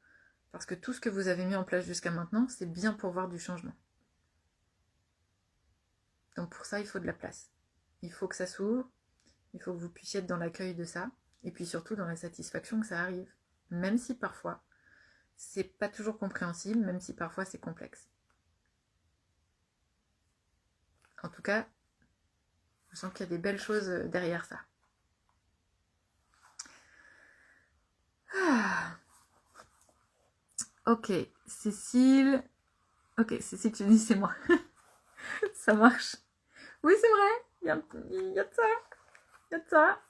parce que tout ce que vous avez mis en place jusqu'à maintenant, c'est bien pour voir du changement. Donc pour ça, il faut de la place. Il faut que ça s'ouvre, il faut que vous puissiez être dans l'accueil de ça, et puis surtout dans la satisfaction que ça arrive. Même si parfois, c'est pas toujours compréhensible, même si parfois c'est complexe. En tout cas, je sens qu'il y a des belles choses derrière ça. Ah. Ok, Cécile. Ok, Cécile, tu dis c'est moi. Ça marche. Oui, c'est vrai, il y a de ça. Il y a de ça.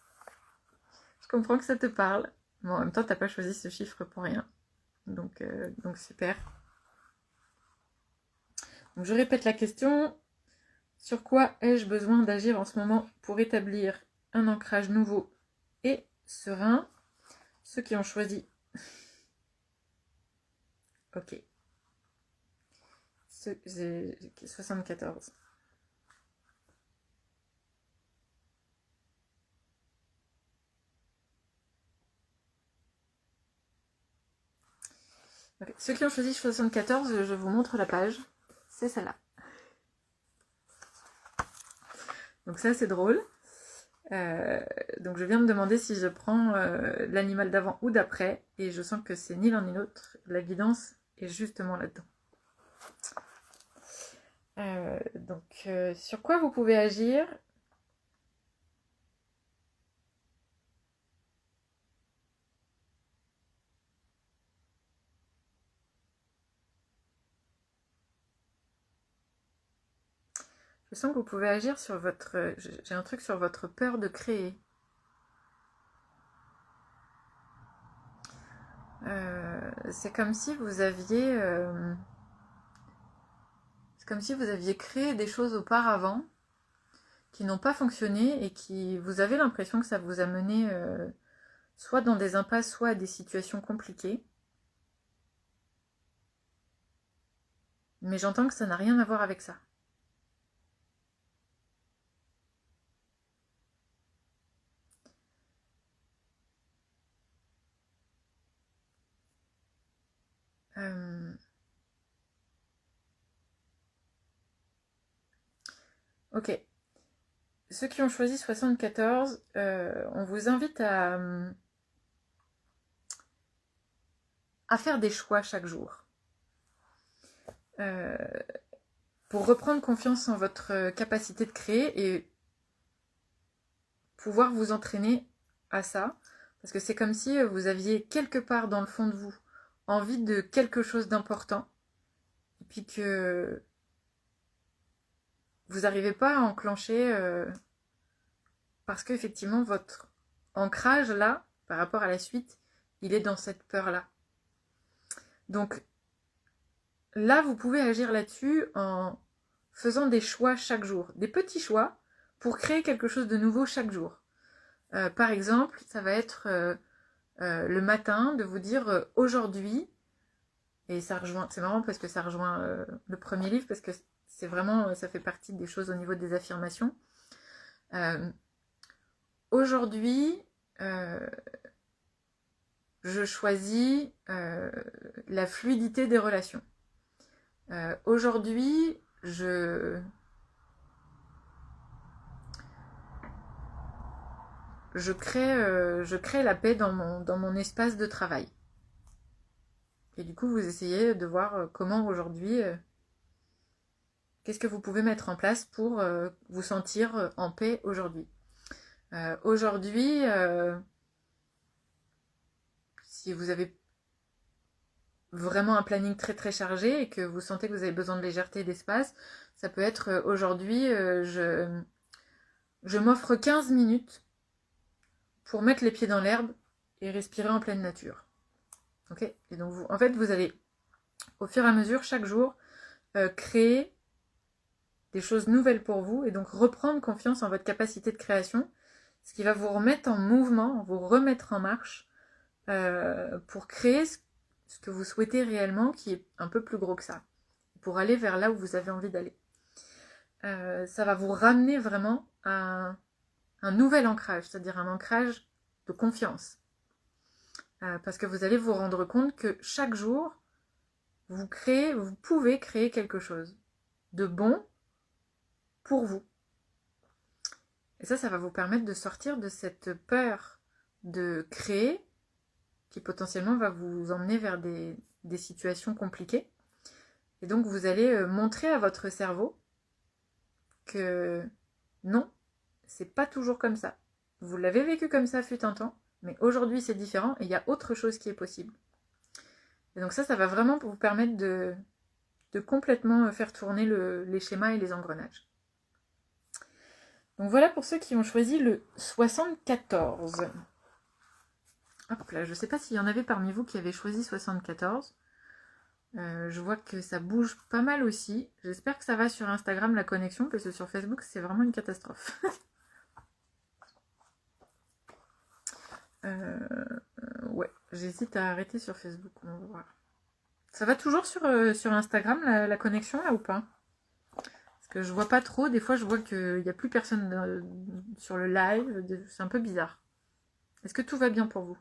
Je comprends que ça te parle. Mais en même temps, t'as pas choisi ce chiffre pour rien. Donc super. Donc je répète la question. Sur quoi ai-je besoin d'agir en ce moment pour établir un ancrage nouveau et serein? Ceux qui ont choisi. Ok. 74. Okay. Ceux qui ont choisi 74, je vous montre la page. C'est celle-là. Donc ça, c'est drôle. Donc je viens de me demander si je prends l'animal d'avant ou d'après. Et je sens que c'est ni l'un ni l'autre. La guidance est justement là-dedans. Donc sur quoi vous pouvez agir? Je sens que vous pouvez agir sur votre... J'ai un truc sur votre peur de créer. C'est comme si vous aviez... c'est comme si vous aviez créé des choses auparavant qui n'ont pas fonctionné et qui... Vous avez l'impression que ça vous a mené soit dans des impasses, soit à des situations compliquées. Mais j'entends que ça n'a rien à voir avec ça. Ok. Ceux qui ont choisi 74, on vous invite à faire des choix chaque jour. Pour reprendre confiance en votre capacité de créer et pouvoir vous entraîner à ça. Parce que c'est comme si vous aviez quelque part dans le fond de vous envie de quelque chose d'important. Et puis que vous n'arrivez pas à enclencher parce qu'effectivement votre ancrage là, par rapport à la suite, il est dans cette peur-là. Donc là, vous pouvez agir là-dessus en faisant des choix chaque jour, des petits choix pour créer quelque chose de nouveau chaque jour. Par exemple, ça va être le matin de vous dire aujourd'hui, et ça rejoint, c'est marrant parce que ça rejoint le premier livre, parce que c'est vraiment, ça fait partie des choses au niveau des affirmations. Aujourd'hui, je choisis la fluidité des relations. Aujourd'hui, je crée la paix dans mon espace de travail. Et du coup, vous essayez de voir comment aujourd'hui, qu'est-ce que vous pouvez mettre en place pour vous sentir en paix aujourd'hui. Aujourd'hui, si vous avez vraiment un planning très très chargé et que vous sentez que vous avez besoin de légèreté et d'espace, ça peut être aujourd'hui, je m'offre 15 minutes pour mettre les pieds dans l'herbe et respirer en pleine nature. Ok ? Et donc, en fait, vous allez, au fur et à mesure, chaque jour, créer des choses nouvelles pour vous et donc reprendre confiance en votre capacité de création, ce qui va vous remettre en mouvement, vous remettre en marche pour créer ce que vous souhaitez réellement, qui est un peu plus gros que ça, pour aller vers là où vous avez envie d'aller. Ça va vous ramener vraiment à un nouvel ancrage, c'est-à-dire un ancrage de confiance. Parce que vous allez vous rendre compte que chaque jour, vous pouvez créer quelque chose de bon pour vous. Et ça va vous permettre de sortir de cette peur de créer qui potentiellement va vous emmener vers des situations compliquées. Et donc vous allez montrer à votre cerveau que non, c'est pas toujours comme ça. Vous l'avez vécu comme ça fut un temps, mais aujourd'hui c'est différent et il y a autre chose qui est possible. Et donc ça va vraiment vous permettre de complètement faire tourner les schémas et les engrenages. Donc voilà pour ceux qui ont choisi le 74. Hop là, je ne sais pas s'il y en avait parmi vous qui avaient choisi 74. Je vois que ça bouge pas mal aussi. J'espère que ça va sur Instagram la connexion, parce que sur Facebook c'est vraiment une catastrophe. Ouais, j'hésite à arrêter sur Facebook. On va voir. Ça va toujours sur Instagram la connexion là ou pas? Parce que je vois pas trop. Des fois je vois qu'il n'y a plus personne sur le live. C'est un peu bizarre. Est-ce que tout va bien pour vous?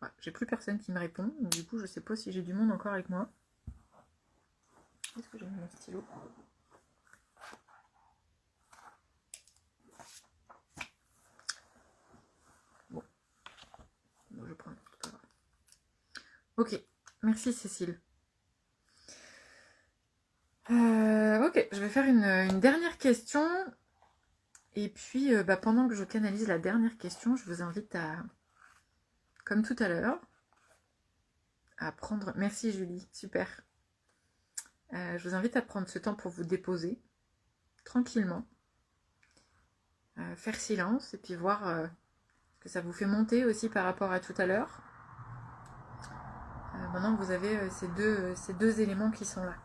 Ouais, j'ai plus personne qui me répond. Donc, du coup je sais pas si j'ai du monde encore avec moi. Est-ce que j'ai mis mon stylo? Bon, je prends. Ok, merci Cécile. Ok, Ok, je vais faire une dernière question. Et puis, pendant que je canalise la dernière question, je vous invite à, comme tout à l'heure, à prendre... Merci Julie, super. Je vous invite à prendre ce temps pour vous déposer, tranquillement. Faire silence et puis voir ce que ça vous fait monter aussi par rapport à tout à l'heure. Maintenant que vous avez ces deux éléments qui sont là.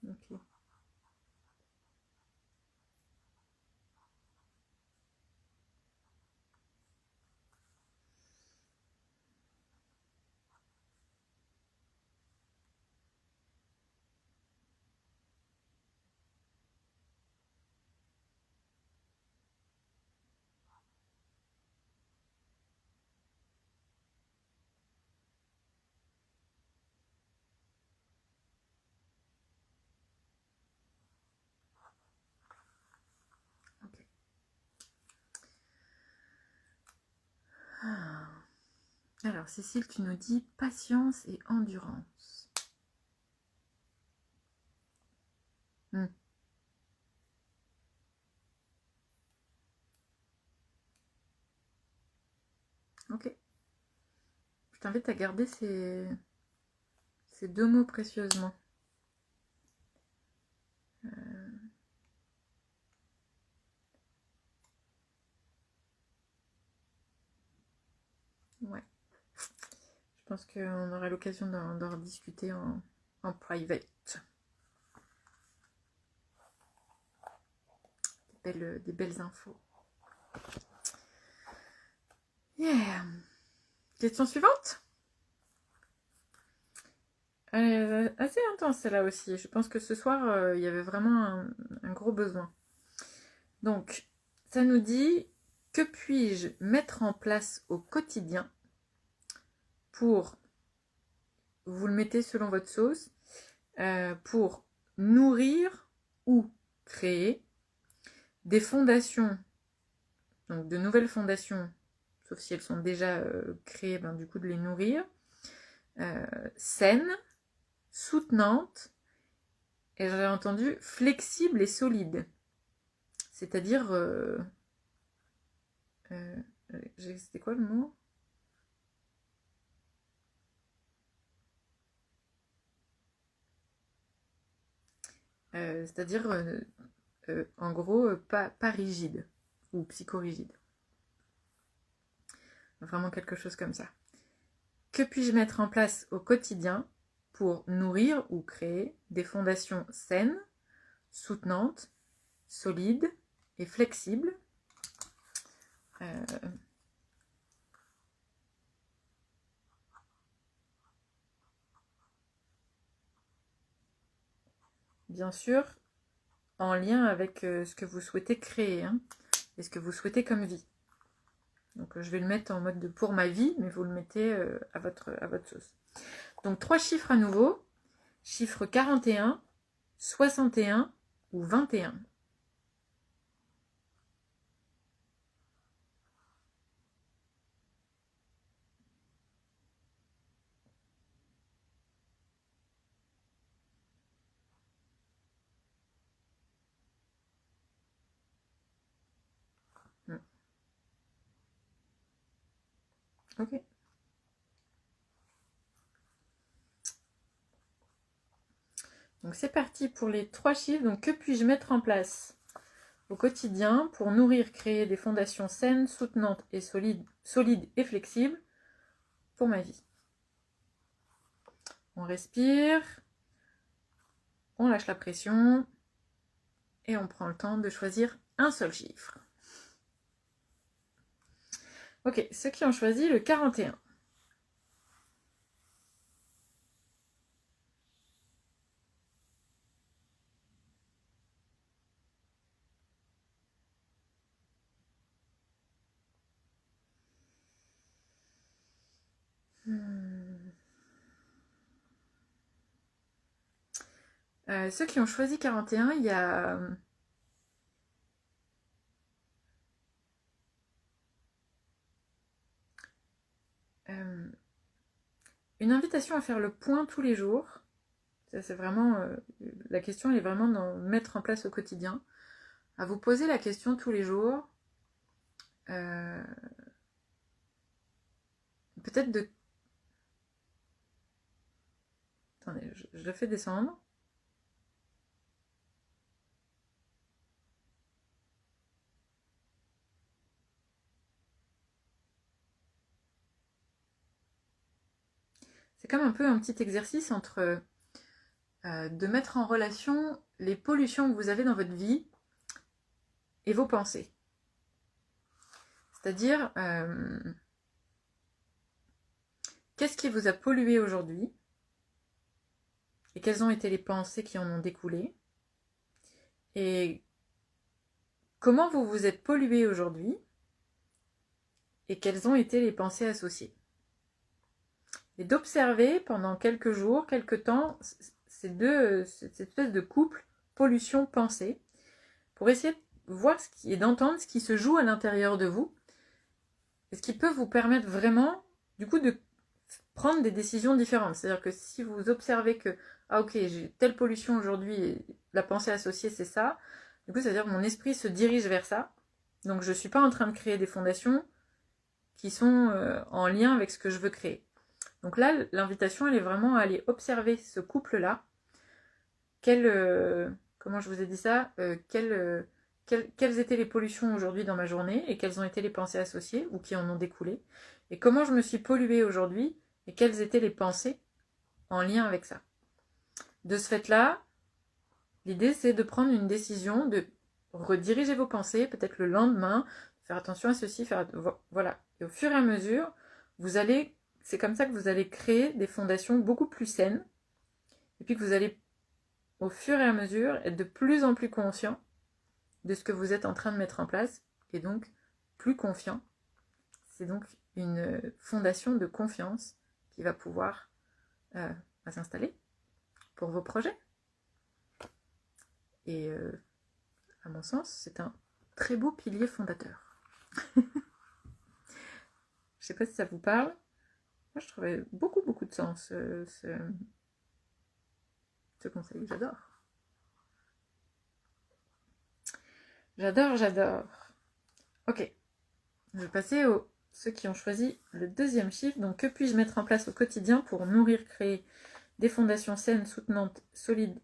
Ok. Ok. Ah. Alors, Cécile, tu nous dis patience et endurance. Hmm. Ok. Je t'invite à garder ces deux mots précieusement. Ouais. Je pense qu'on aura l'occasion d'en rediscuter en private. Des belles infos. Yeah. Question suivante. Assez intense celle-là aussi. Je pense que ce soir, il y avait vraiment un gros besoin. Donc, ça nous dit, que puis-je mettre en place au quotidien pour, vous le mettez selon votre sauce, pour nourrir ou créer des fondations, donc de nouvelles fondations, sauf si elles sont déjà créées, du coup de les nourrir, saines, soutenantes, et j'ai entendu flexibles et solides. C'est-à-dire, c'était quoi le mot? C'est-à-dire, en gros, pas rigide ou psychorigide. Vraiment quelque chose comme ça. Que puis-je mettre en place au quotidien pour nourrir ou créer des fondations saines, soutenantes, solides et flexibles bien sûr, en lien avec ce que vous souhaitez créer, hein, et ce que vous souhaitez comme vie. Donc je vais le mettre en mode de pour ma vie, mais vous le mettez à votre sauce. Donc 3 chiffres à nouveau, chiffre 41, 61 ou 21. Ok. Donc c'est parti pour les 3 chiffres. Donc que puis-je mettre en place au quotidien pour nourrir, créer des fondations saines, soutenantes et solides et flexibles pour ma vie? On respire, on lâche la pression et on prend le temps de choisir un seul chiffre. Ok, ceux qui ont choisi le 41. Ceux qui ont choisi 41, il y a une invitation à faire le point tous les jours. Ça, c'est vraiment la question, elle est vraiment d'en mettre en place au quotidien. À vous poser la question tous les jours. Peut-être de... Attendez, je le fais descendre. C'est comme un peu un petit exercice entre de mettre en relation les pollutions que vous avez dans votre vie et vos pensées. C'est-à-dire, qu'est-ce qui vous a pollué aujourd'hui et quelles ont été les pensées qui en ont découlé et comment vous vous êtes pollué aujourd'hui et quelles ont été les pensées associées. Et d'observer pendant quelques jours, quelques temps, cette espèce de couple pollution-pensée pour essayer de voir et d'entendre ce qui se joue à l'intérieur de vous et ce qui peut vous permettre vraiment, du coup, de prendre des décisions différentes. C'est-à-dire que si vous observez que, ah ok, j'ai telle pollution aujourd'hui et la pensée associée c'est ça, du coup, c'est-à-dire que mon esprit se dirige vers ça. Donc je ne suis pas en train de créer des fondations qui sont en lien avec ce que je veux créer. Donc là, l'invitation, elle est vraiment à aller observer ce couple-là. Comment je vous ai dit ça quelles étaient les pollutions aujourd'hui dans ma journée et quelles ont été les pensées associées ou qui en ont découlé. Et comment je me suis polluée aujourd'hui et quelles étaient les pensées en lien avec ça. De ce fait-là, l'idée, c'est de prendre une décision, de rediriger vos pensées, peut-être le lendemain, faire attention à ceci, voilà. Et au fur et à mesure, c'est comme ça que vous allez créer des fondations beaucoup plus saines, et puis que vous allez, au fur et à mesure, être de plus en plus conscient de ce que vous êtes en train de mettre en place, et donc plus confiant. C'est donc une fondation de confiance qui va pouvoir s'installer pour vos projets. Et à mon sens, c'est un très beau pilier fondateur. Je ne sais pas si ça vous parle. Moi, je trouvais beaucoup de sens ce conseil. J'adore. Ok. Je vais passer aux ceux qui ont choisi le deuxième chiffre. Donc, que puis-je mettre en place au quotidien pour nourrir, créer des fondations saines, soutenantes, solides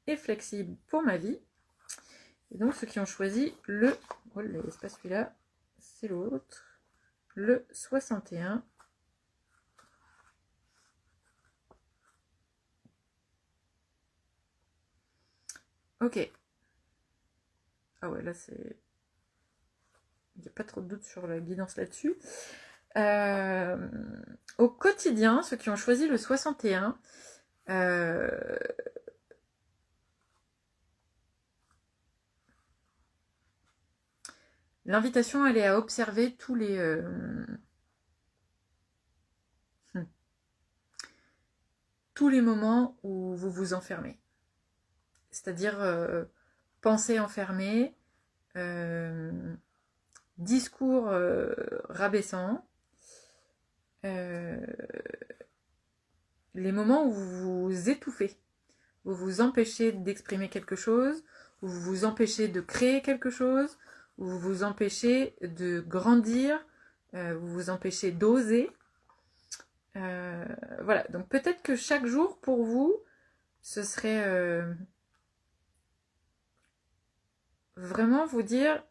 et flexibles pour ma vie? Et donc, ceux qui ont choisi le... Oh là, c'est pas celui-là, c'est l'autre. Le 61. Ok. Ah ouais, là, c'est... Il n'y a pas trop de doute sur la guidance là-dessus. Au quotidien, ceux qui ont choisi le 61, L'invitation, elle est à observer tous les moments où vous vous enfermez. C'est-à-dire pensée enfermée, discours rabaissant, les moments où vous vous étouffez, vous vous empêchez d'exprimer quelque chose, où vous vous empêchez de créer quelque chose, où vous vous empêchez de grandir, vous vous empêchez d'oser. Voilà, donc peut-être que chaque jour pour vous, ce serait vraiment vous dire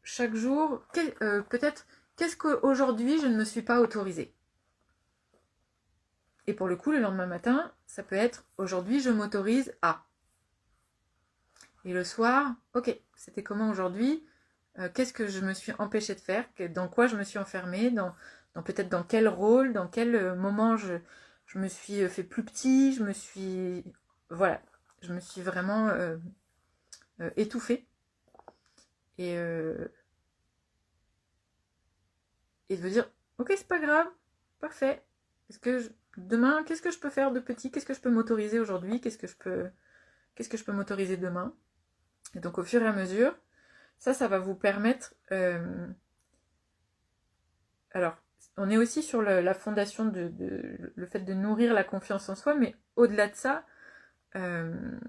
chaque jour, peut-être qu'est-ce qu'aujourd'hui je ne me suis pas autorisée. Et pour le coup, le lendemain matin, ça peut être aujourd'hui je m'autorise à. Et le soir, ok, c'était comment aujourd'hui, qu'est-ce que je me suis empêchée de faire, dans quoi je me suis enfermée, peut-être dans quel rôle, dans quel moment je me suis fait plus petit, je me suis vraiment étouffée. Et de me dire, ok, c'est pas grave, parfait. Demain, qu'est-ce que je peux faire de petit? Qu'est-ce que je peux m'autoriser aujourd'hui? Qu'est-ce que je peux m'autoriser demain? Et donc au fur et à mesure, ça va vous permettre... alors, on est aussi sur la fondation le fait de nourrir la confiance en soi, mais au-delà de ça, le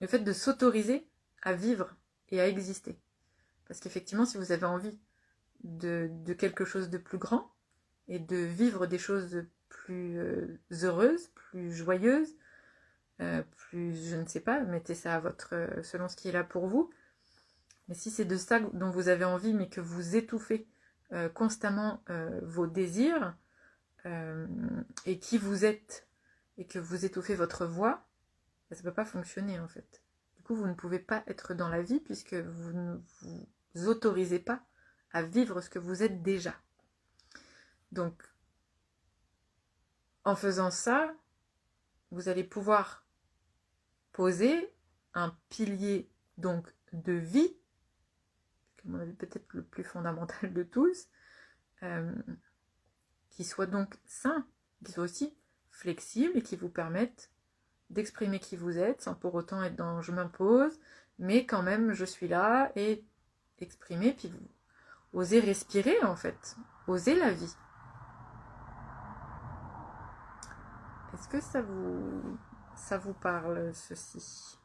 fait de s'autoriser à vivre et à exister. Parce qu'effectivement, si vous avez envie de quelque chose de plus grand et de vivre des choses plus heureuses, plus joyeuses, plus, je ne sais pas, mettez ça à selon ce qui est là pour vous. Mais si c'est de ça dont vous avez envie, mais que vous étouffez constamment vos désirs et qui vous êtes, et que vous étouffez votre voix, ça ne peut pas fonctionner en fait. Du coup, vous ne pouvez pas être dans la vie puisque vous ne vous autorisez pas à vivre ce que vous êtes déjà. Donc, en faisant ça, vous allez pouvoir poser un pilier donc de vie, qui est à mon avis peut-être le plus fondamental de tous, qui soit donc sain, qui soit aussi flexible et qui vous permette d'exprimer qui vous êtes sans pour autant être dans je m'impose, mais quand même je suis là et exprimer, puis vous osez respirer en fait, osez la vie. Est-ce que ça vous parle ceci?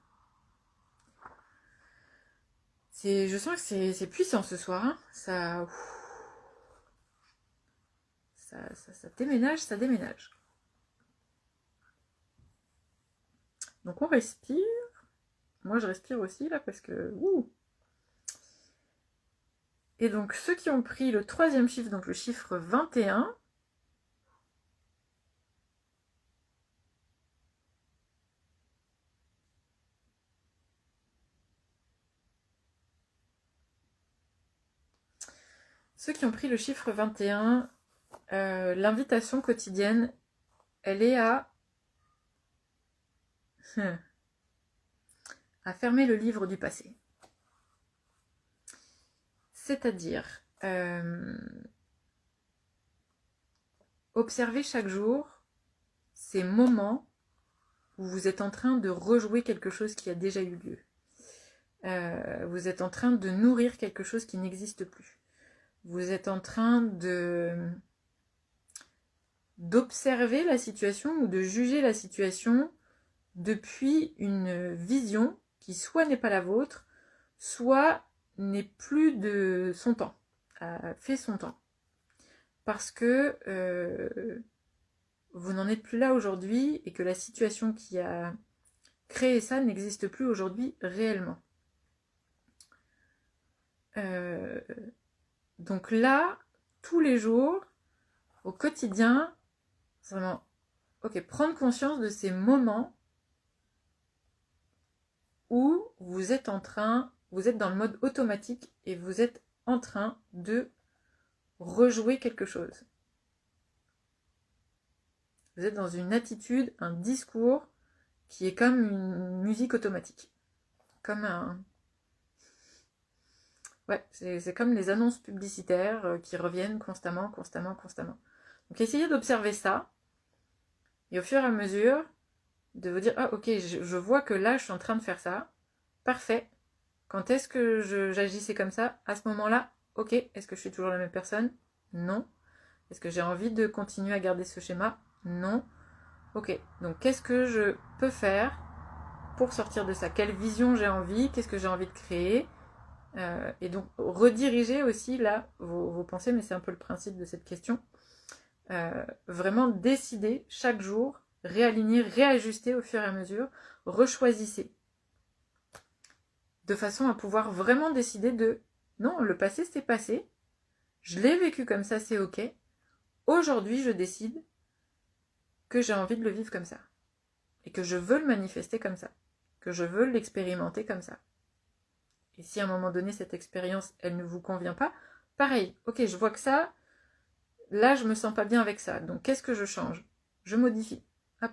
Je sens que c'est puissant ce soir, hein. Ça déménage, ça déménage. Donc on respire. Moi je respire aussi là parce que... Et donc ceux qui ont pris le troisième chiffre, donc le chiffre 21, ceux qui ont pris le chiffre 21, l'invitation quotidienne, elle est à fermer le livre du passé. C'est-à-dire observez chaque jour ces moments où vous êtes en train de rejouer quelque chose qui a déjà eu lieu. Vous êtes en train de nourrir quelque chose qui n'existe plus. Vous êtes en train d'observer la situation ou de juger la situation depuis une vision qui soit n'est pas la vôtre, soit n'est plus de son temps, a fait son temps. Parce que vous n'en êtes plus là aujourd'hui et que la situation qui a créé ça n'existe plus aujourd'hui réellement. Donc là, tous les jours, au quotidien, c'est vraiment, ok, prendre conscience de ces moments où vous êtes dans le mode automatique et vous êtes en train de rejouer quelque chose. Vous êtes dans une attitude, un discours qui est comme une musique automatique. Comme Ouais, c'est comme les annonces publicitaires qui reviennent constamment, constamment, constamment. Donc essayez d'observer ça, et au fur et à mesure, de vous dire, ah ok, je vois que là, je suis en train de faire ça, parfait. Quand est-ce que j'agissais comme ça? À ce moment-là, ok, est-ce que je suis toujours la même personne? Non. Est-ce que j'ai envie de continuer à garder ce schéma? Non. Ok, donc qu'est-ce que je peux faire pour sortir de ça? Quelle vision j'ai envie? Qu'est-ce que j'ai envie de créer? Et donc rediriger aussi là vos pensées, mais c'est un peu le principe de cette question. Vraiment décider chaque jour, réaligner, réajuster au fur et à mesure, rechoisissez. De façon à pouvoir vraiment décider de non, le passé c'est passé, je l'ai vécu comme ça, c'est ok. Aujourd'hui, je décide que j'ai envie de le vivre comme ça. Et que je veux le manifester comme ça. Que je veux l'expérimenter comme ça. Et si à un moment donné, cette expérience, elle ne vous convient pas, pareil, ok, je vois que ça, là, je me sens pas bien avec ça. Donc, qu'est-ce que je change? Je modifie. Hop,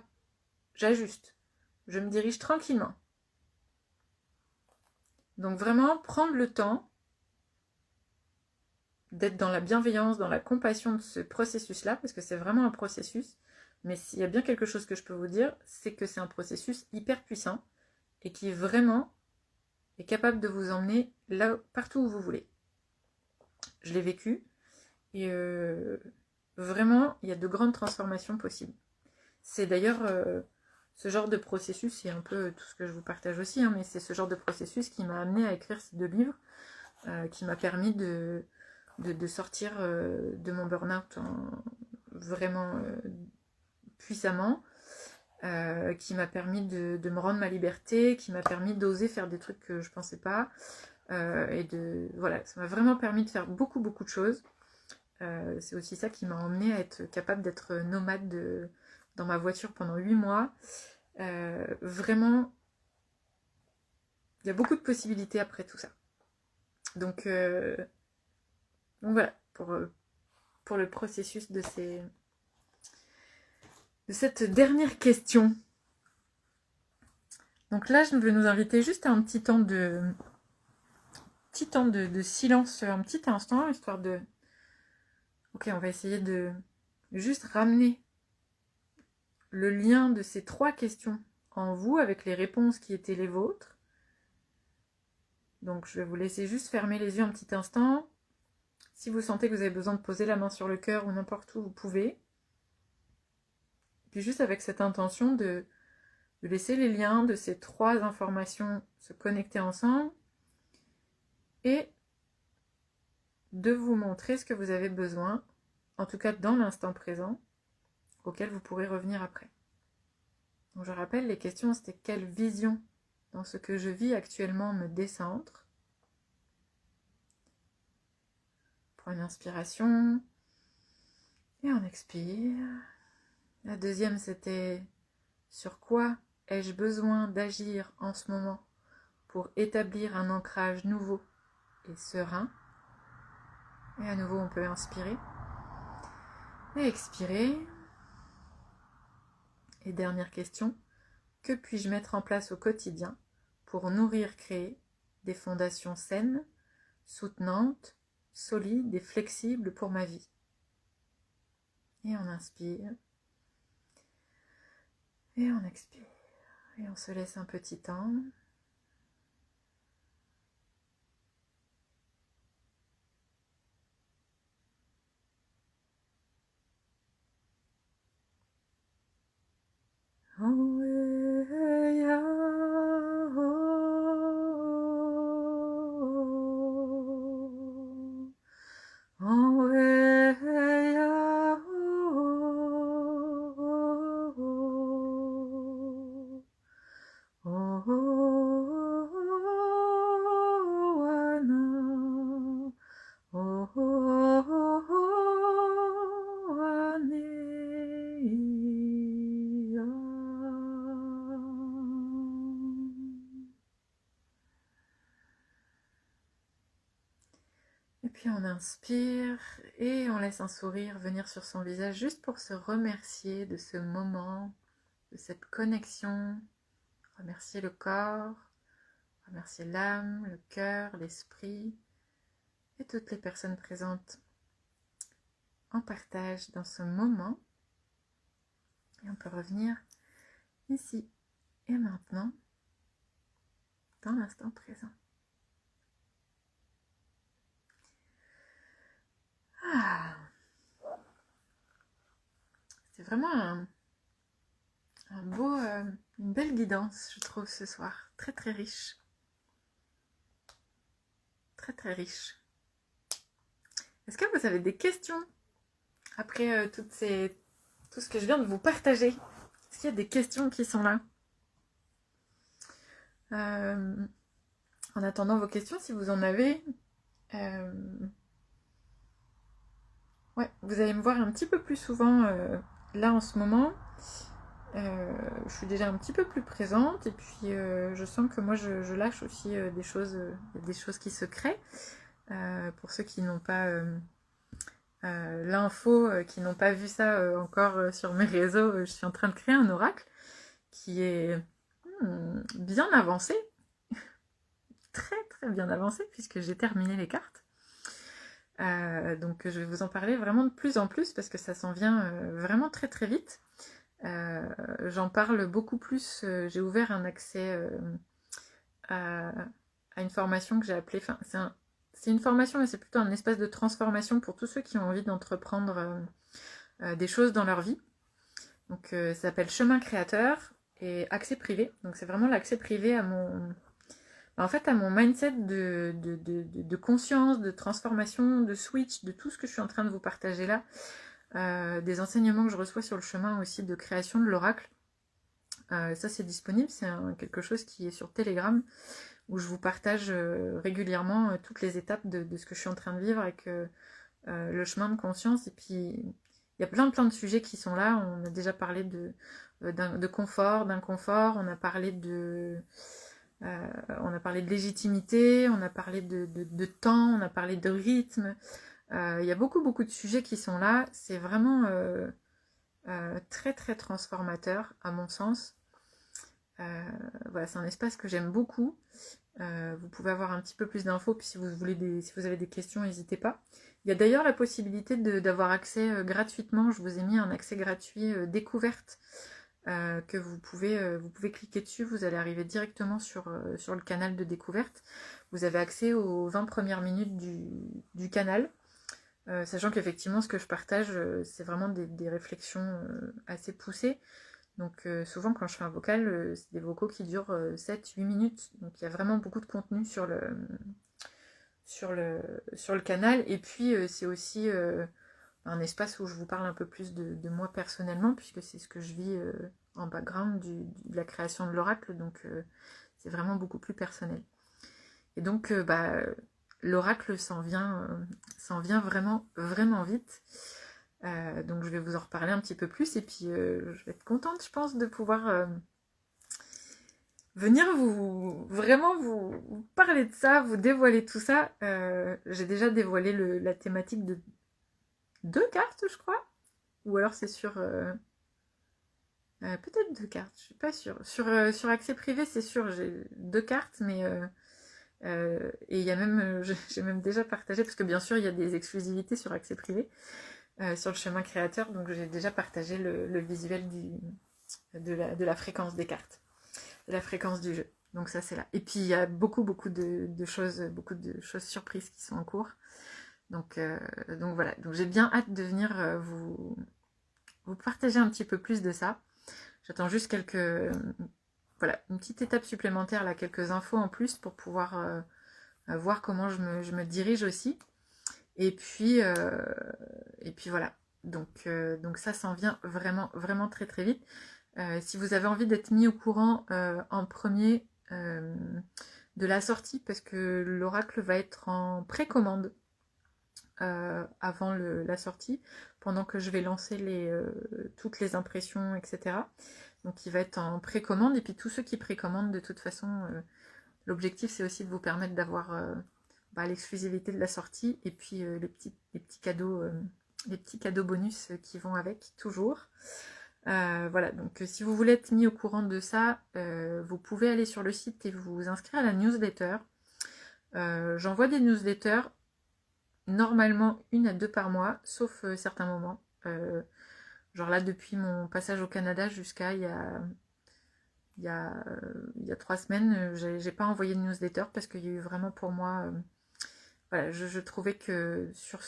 j'ajuste. Je me dirige tranquillement. Donc, vraiment, prendre le temps d'être dans la bienveillance, dans la compassion de ce processus-là, parce que c'est vraiment un processus. Mais s'il y a bien quelque chose que je peux vous dire, c'est que c'est un processus hyper puissant et qui vraiment est capable de vous emmener là, partout où vous voulez. Je l'ai vécu et vraiment, il y a de grandes transformations possibles. C'est d'ailleurs ce genre de processus, c'est un peu tout ce que je vous partage aussi, hein, mais c'est ce genre de processus qui m'a amené à écrire ces 2 livres, qui m'a permis de sortir de mon burn-out vraiment puissamment, qui m'a permis de me rendre ma liberté, qui m'a permis d'oser faire des trucs que je pensais pas, voilà, ça m'a vraiment permis de faire beaucoup beaucoup de choses. C'est aussi ça qui m'a emmené à être capable d'être nomade dans ma voiture pendant 8 mois. Vraiment, il y a beaucoup de possibilités après tout ça. Donc voilà, pour le processus de cette dernière question. Donc là, je vais nous inviter juste à un petit temps de silence, un petit instant, histoire de... Ok, on va essayer de juste ramener le lien de ces 3 questions en vous avec les réponses qui étaient les vôtres. Donc je vais vous laisser juste fermer les yeux un petit instant. Si vous sentez que vous avez besoin de poser la main sur le cœur ou n'importe où, vous pouvez. Puis juste avec cette intention de laisser les liens de ces 3 informations se connecter ensemble et de vous montrer ce que vous avez besoin, en tout cas dans l'instant présent, auquel vous pourrez revenir après. Donc je rappelle, les questions c'était quelle vision dans ce que je vis actuellement me décentre. Prenez une inspiration et on expire. La deuxième c'était sur quoi ai-je besoin d'agir en ce moment pour établir un ancrage nouveau et serein. Et à nouveau on peut inspirer et expirer. Et dernière question, que puis-je mettre en place au quotidien pour nourrir, créer des fondations saines, soutenantes, solides et flexibles pour ma vie? Et on inspire. Et on expire. Et on se laisse un petit temps. Et puis on inspire et on laisse un sourire venir sur son visage juste pour se remercier de ce moment, de cette connexion. Remercier le corps, remercier l'âme, le cœur, l'esprit, et toutes les personnes présentes en partage dans ce moment. Et on peut revenir ici et maintenant, dans l'instant présent. Ah, c'est vraiment un beau, une belle guidance, je trouve, ce soir. Très très riche. Très très riche. Est-ce que vous avez des questions après tout ce que je viens de vous partager? Est-ce qu'il y a des questions qui sont là? En attendant vos questions, si vous en avez, ouais, vous allez me voir un petit peu plus souvent là en ce moment. Je suis déjà un petit peu plus présente et puis je sens que moi je lâche aussi des choses qui se créent. Pour ceux qui n'ont pas l'info, qui n'ont pas vu ça encore sur mes réseaux, je suis en train de créer un oracle qui est bien avancé, très très bien avancé puisque j'ai terminé les cartes. Donc je vais vous en parler vraiment de plus en plus parce que ça s'en vient vraiment très très vite. J'en parle beaucoup plus, j'ai ouvert un accès à une formation que j'ai appelée, enfin c'est une formation mais c'est plutôt un espace de transformation pour tous ceux qui ont envie d'entreprendre des choses dans leur vie. Donc ça s'appelle Chemin Créateur et accès privé. Donc c'est vraiment l'accès privé à mon mindset de conscience, de transformation, de switch, de tout ce que je suis en train de vous partager là. Des enseignements que je reçois sur le chemin aussi de création de l'oracle. Ça c'est disponible, c'est quelque chose qui est sur Telegram où je vous partage régulièrement toutes les étapes de ce que je suis en train de vivre avec le chemin de conscience. Et puis il y a plein de sujets qui sont là. On a déjà parlé de confort, d'inconfort, on a parlé de légitimité, on a parlé de temps, on a parlé de rythme. Il y a beaucoup de sujets qui sont là. C'est vraiment très très transformateur à mon sens. Voilà, c'est un espace que j'aime beaucoup. Vous pouvez avoir un petit peu plus d'infos, puis si vous avez des questions, n'hésitez pas. Il y a d'ailleurs la possibilité d'avoir accès gratuitement. Je vous ai mis un accès gratuit découverte que vous pouvez cliquer dessus. Vous allez arriver directement sur le canal de découverte. Vous avez accès aux 20 premières minutes du canal. Sachant qu'effectivement, ce que je partage, c'est vraiment des réflexions assez poussées. Donc souvent, quand je fais un vocal, c'est des vocaux qui durent 7-8 minutes. Donc il y a vraiment beaucoup de contenu sur le canal. Et puis, c'est aussi un espace où je vous parle un peu plus de moi personnellement, puisque c'est ce que je vis en background de la création de l'oracle. Donc c'est vraiment beaucoup plus personnel. Et donc, l'oracle s'en vient vraiment, vraiment vite. Donc je vais vous en reparler un petit peu plus. Et puis, je vais être contente, je pense, de pouvoir venir vraiment vous parler de ça, vous dévoiler tout ça. J'ai déjà dévoilé la thématique de 2 cartes, je crois. Ou alors c'est sur... peut-être 2 cartes, je suis pas sûre. Sur accès privé, c'est sûr, j'ai 2 cartes, mais... et il y a même, j'ai même déjà partagé, parce que bien sûr il y a des exclusivités sur accès privé, sur le chemin créateur, donc j'ai déjà partagé le visuel de la fréquence des cartes, de la fréquence du jeu. Donc ça c'est là. Et puis il y a beaucoup de choses surprises qui sont en cours. Donc voilà. Donc j'ai bien hâte de venir vous partager un petit peu plus de ça. J'attends juste voilà, une petite étape supplémentaire, là, quelques infos en plus pour pouvoir voir comment je me dirige aussi. Et puis voilà. Donc ça s'en vient vraiment, vraiment très très vite. Si vous avez envie d'être mis au courant en premier de la sortie, parce que l'oracle va être en précommande avant la sortie, pendant que je vais lancer toutes les impressions, etc. Donc il va être en précommande, et puis tous ceux qui précommandent, de toute façon, l'objectif c'est aussi de vous permettre d'avoir l'exclusivité de la sortie, et puis les petits cadeaux bonus qui vont avec, toujours. Voilà, donc si vous voulez être mis au courant de ça, vous pouvez aller sur le site et vous inscrire à la newsletter. J'envoie des newsletters normalement 1 à 2 par mois, sauf certains moments. Genre là, depuis mon passage au Canada jusqu'à il y a 3 semaines, j'ai pas envoyé de newsletter parce qu'il y a eu vraiment pour moi... voilà, je trouvais que sur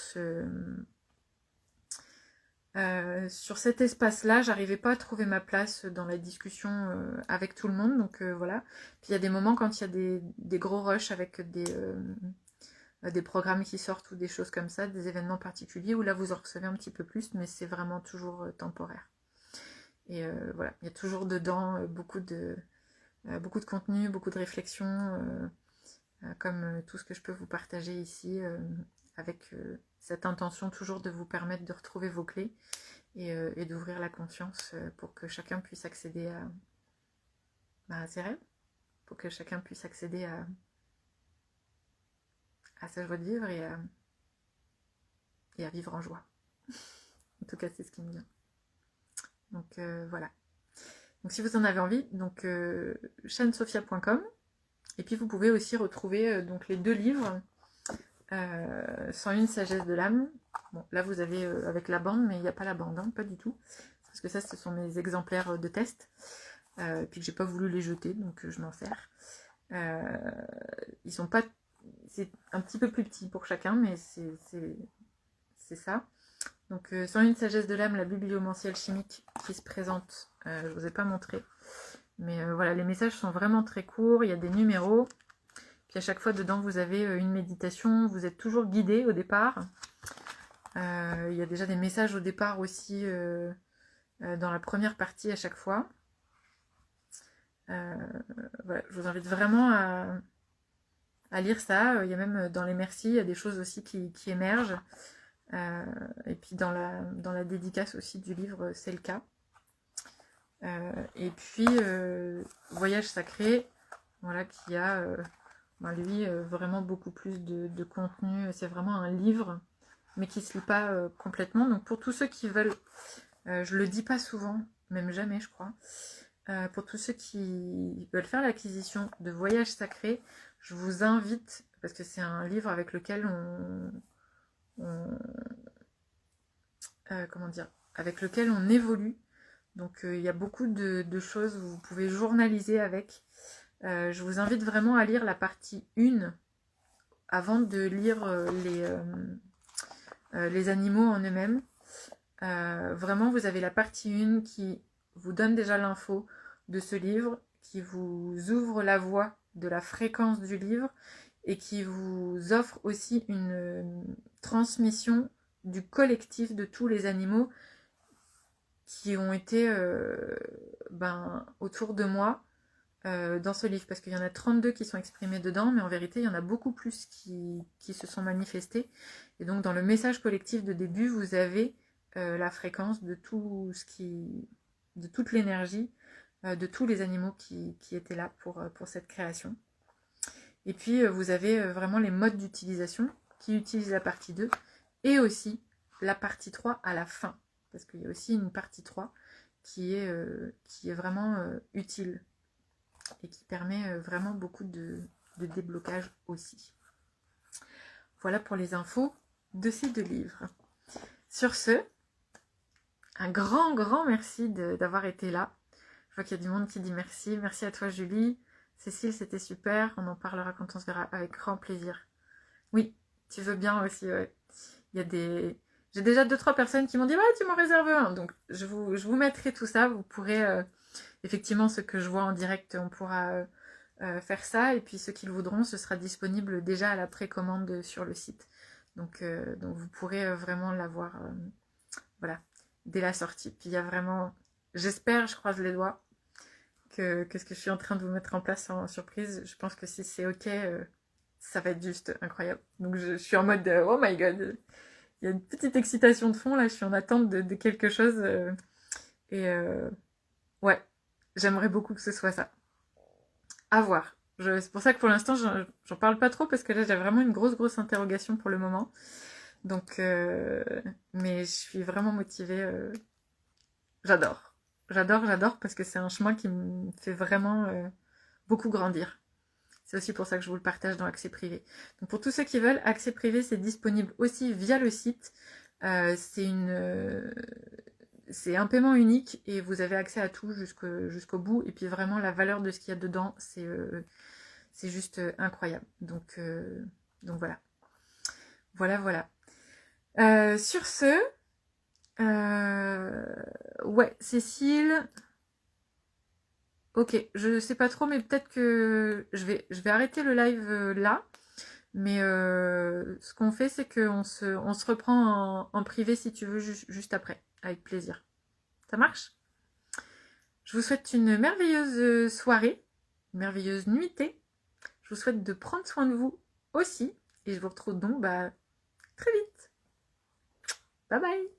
cet espace-là, j'arrivais pas à trouver ma place dans la discussion avec tout le monde, donc voilà. Puis il y a des moments quand il y a des gros rushs avec des programmes qui sortent ou des choses comme ça, des événements particuliers, où là vous en recevez un petit peu plus, mais c'est vraiment toujours temporaire. Et voilà, il y a toujours dedans beaucoup de contenu, beaucoup de réflexion, comme tout ce que je peux vous partager ici, avec cette intention toujours de vous permettre de retrouver vos clés et d'ouvrir la conscience pour que chacun puisse accéder à ses rêves, pour que chacun puisse accéder à sa joie de vivre et à vivre en joie. En tout cas, c'est ce qui me vient. Donc voilà. Donc si vous en avez envie, donc chaînesophia.com, et puis vous pouvez aussi retrouver donc les 2 livres, 101 sagesse de l'âme. Bon, là vous avez avec la bande, mais il n'y a pas la bande, hein, pas du tout. Parce que ça, ce sont mes exemplaires de test. Puis que j'ai pas voulu les jeter, donc je m'en sers. Ils sont pas... C'est un petit peu plus petit pour chacun, mais c'est ça. Donc 101 sagesse de l'âme, la bibliomancielle chimique qui se présente. Je vous ai pas montré. Mais voilà, les messages sont vraiment très courts, il y a des numéros. Puis à chaque fois, dedans, vous avez une méditation. Vous êtes toujours guidé au départ. Il y a déjà des messages au départ aussi dans la première partie à chaque fois. Voilà, je vous invite vraiment à lire ça. Il y a même dans les merci, il y a des choses aussi qui émergent. Et puis dans la dédicace aussi du livre, c'est le cas. Et puis Voyage sacré, voilà, qui a lui vraiment beaucoup plus de contenu. C'est vraiment un livre, mais qui se lit pas complètement. Donc pour tous ceux qui veulent, je le dis pas souvent, même jamais je crois, pour tous ceux qui veulent faire l'acquisition de Voyage sacré, je vous invite, parce que c'est un livre avec lequel comment dire, avec lequel on évolue. Donc il y a beaucoup de choses où vous pouvez journaliser avec. Je vous invite vraiment à lire la partie 1 avant de lire les animaux en eux-mêmes. Vraiment, vous avez la partie 1 qui vous donne déjà l'info de ce livre, qui vous ouvre la voie de la fréquence du livre et qui vous offre aussi une transmission du collectif de tous les animaux qui ont été autour de moi dans ce livre, parce qu'il y en a 32 qui sont exprimés dedans, mais en vérité, il y en a beaucoup plus qui se sont manifestés. Et donc, dans le message collectif de début, vous avez la fréquence de tout de toute l'énergie de tous les animaux qui étaient là pour cette création. Et puis, vous avez vraiment les modes d'utilisation qui utilisent la partie 2 et aussi la partie 3 à la fin. Parce qu'il y a aussi une partie 3 qui est vraiment utile et qui permet vraiment beaucoup de déblocage aussi. Voilà pour les infos de ces 2 livres. Sur ce, un grand merci d'avoir été là. Je vois qu'il y a du monde qui dit merci. Merci à toi Julie. Cécile, c'était super. On en parlera quand on se verra avec grand plaisir. Oui, tu veux bien aussi, ouais. Il y a des... J'ai déjà 2-3 personnes qui m'ont dit « Ouais, tu m'en réserves un ». Donc, je vous mettrai tout ça. Vous pourrez... effectivement, ce que je vois en direct, on pourra faire ça. Et puis, ceux qui le voudront, ce sera disponible déjà à la précommande sur le site. Donc vous pourrez vraiment l'avoir voilà, dès la sortie. Puis, il y a vraiment... J'espère, je croise les doigts, que ce que je suis en train de vous mettre en place en surprise, je pense que si c'est ok, ça va être juste incroyable. Donc je suis en mode oh my god, il y a une petite excitation de fond là, je suis en attente de quelque chose ouais, j'aimerais beaucoup que ce soit ça. À voir. C'est pour ça que pour l'instant j'en parle pas trop parce que là j'ai vraiment une grosse interrogation pour le moment. Donc mais je suis vraiment motivée. J'adore parce que c'est un chemin qui me fait vraiment beaucoup grandir. C'est aussi pour ça que je vous le partage dans accès privé. Donc pour tous ceux qui veulent, accès privé, c'est disponible aussi via le site. C'est un paiement unique et vous avez accès à tout jusqu'au bout. Et puis vraiment, la valeur de ce qu'il y a dedans, c'est juste incroyable. Donc voilà. Voilà. Sur ce, ouais, Cécile... Ok, je sais pas trop, mais peut-être que je vais arrêter le live là. Mais ce qu'on fait, c'est qu'on se reprend en privé si tu veux, juste après, avec plaisir. Ça marche? Je vous souhaite une merveilleuse soirée, une merveilleuse nuitée. Je vous souhaite de prendre soin de vous aussi. Et je vous retrouve donc très vite. Bye bye!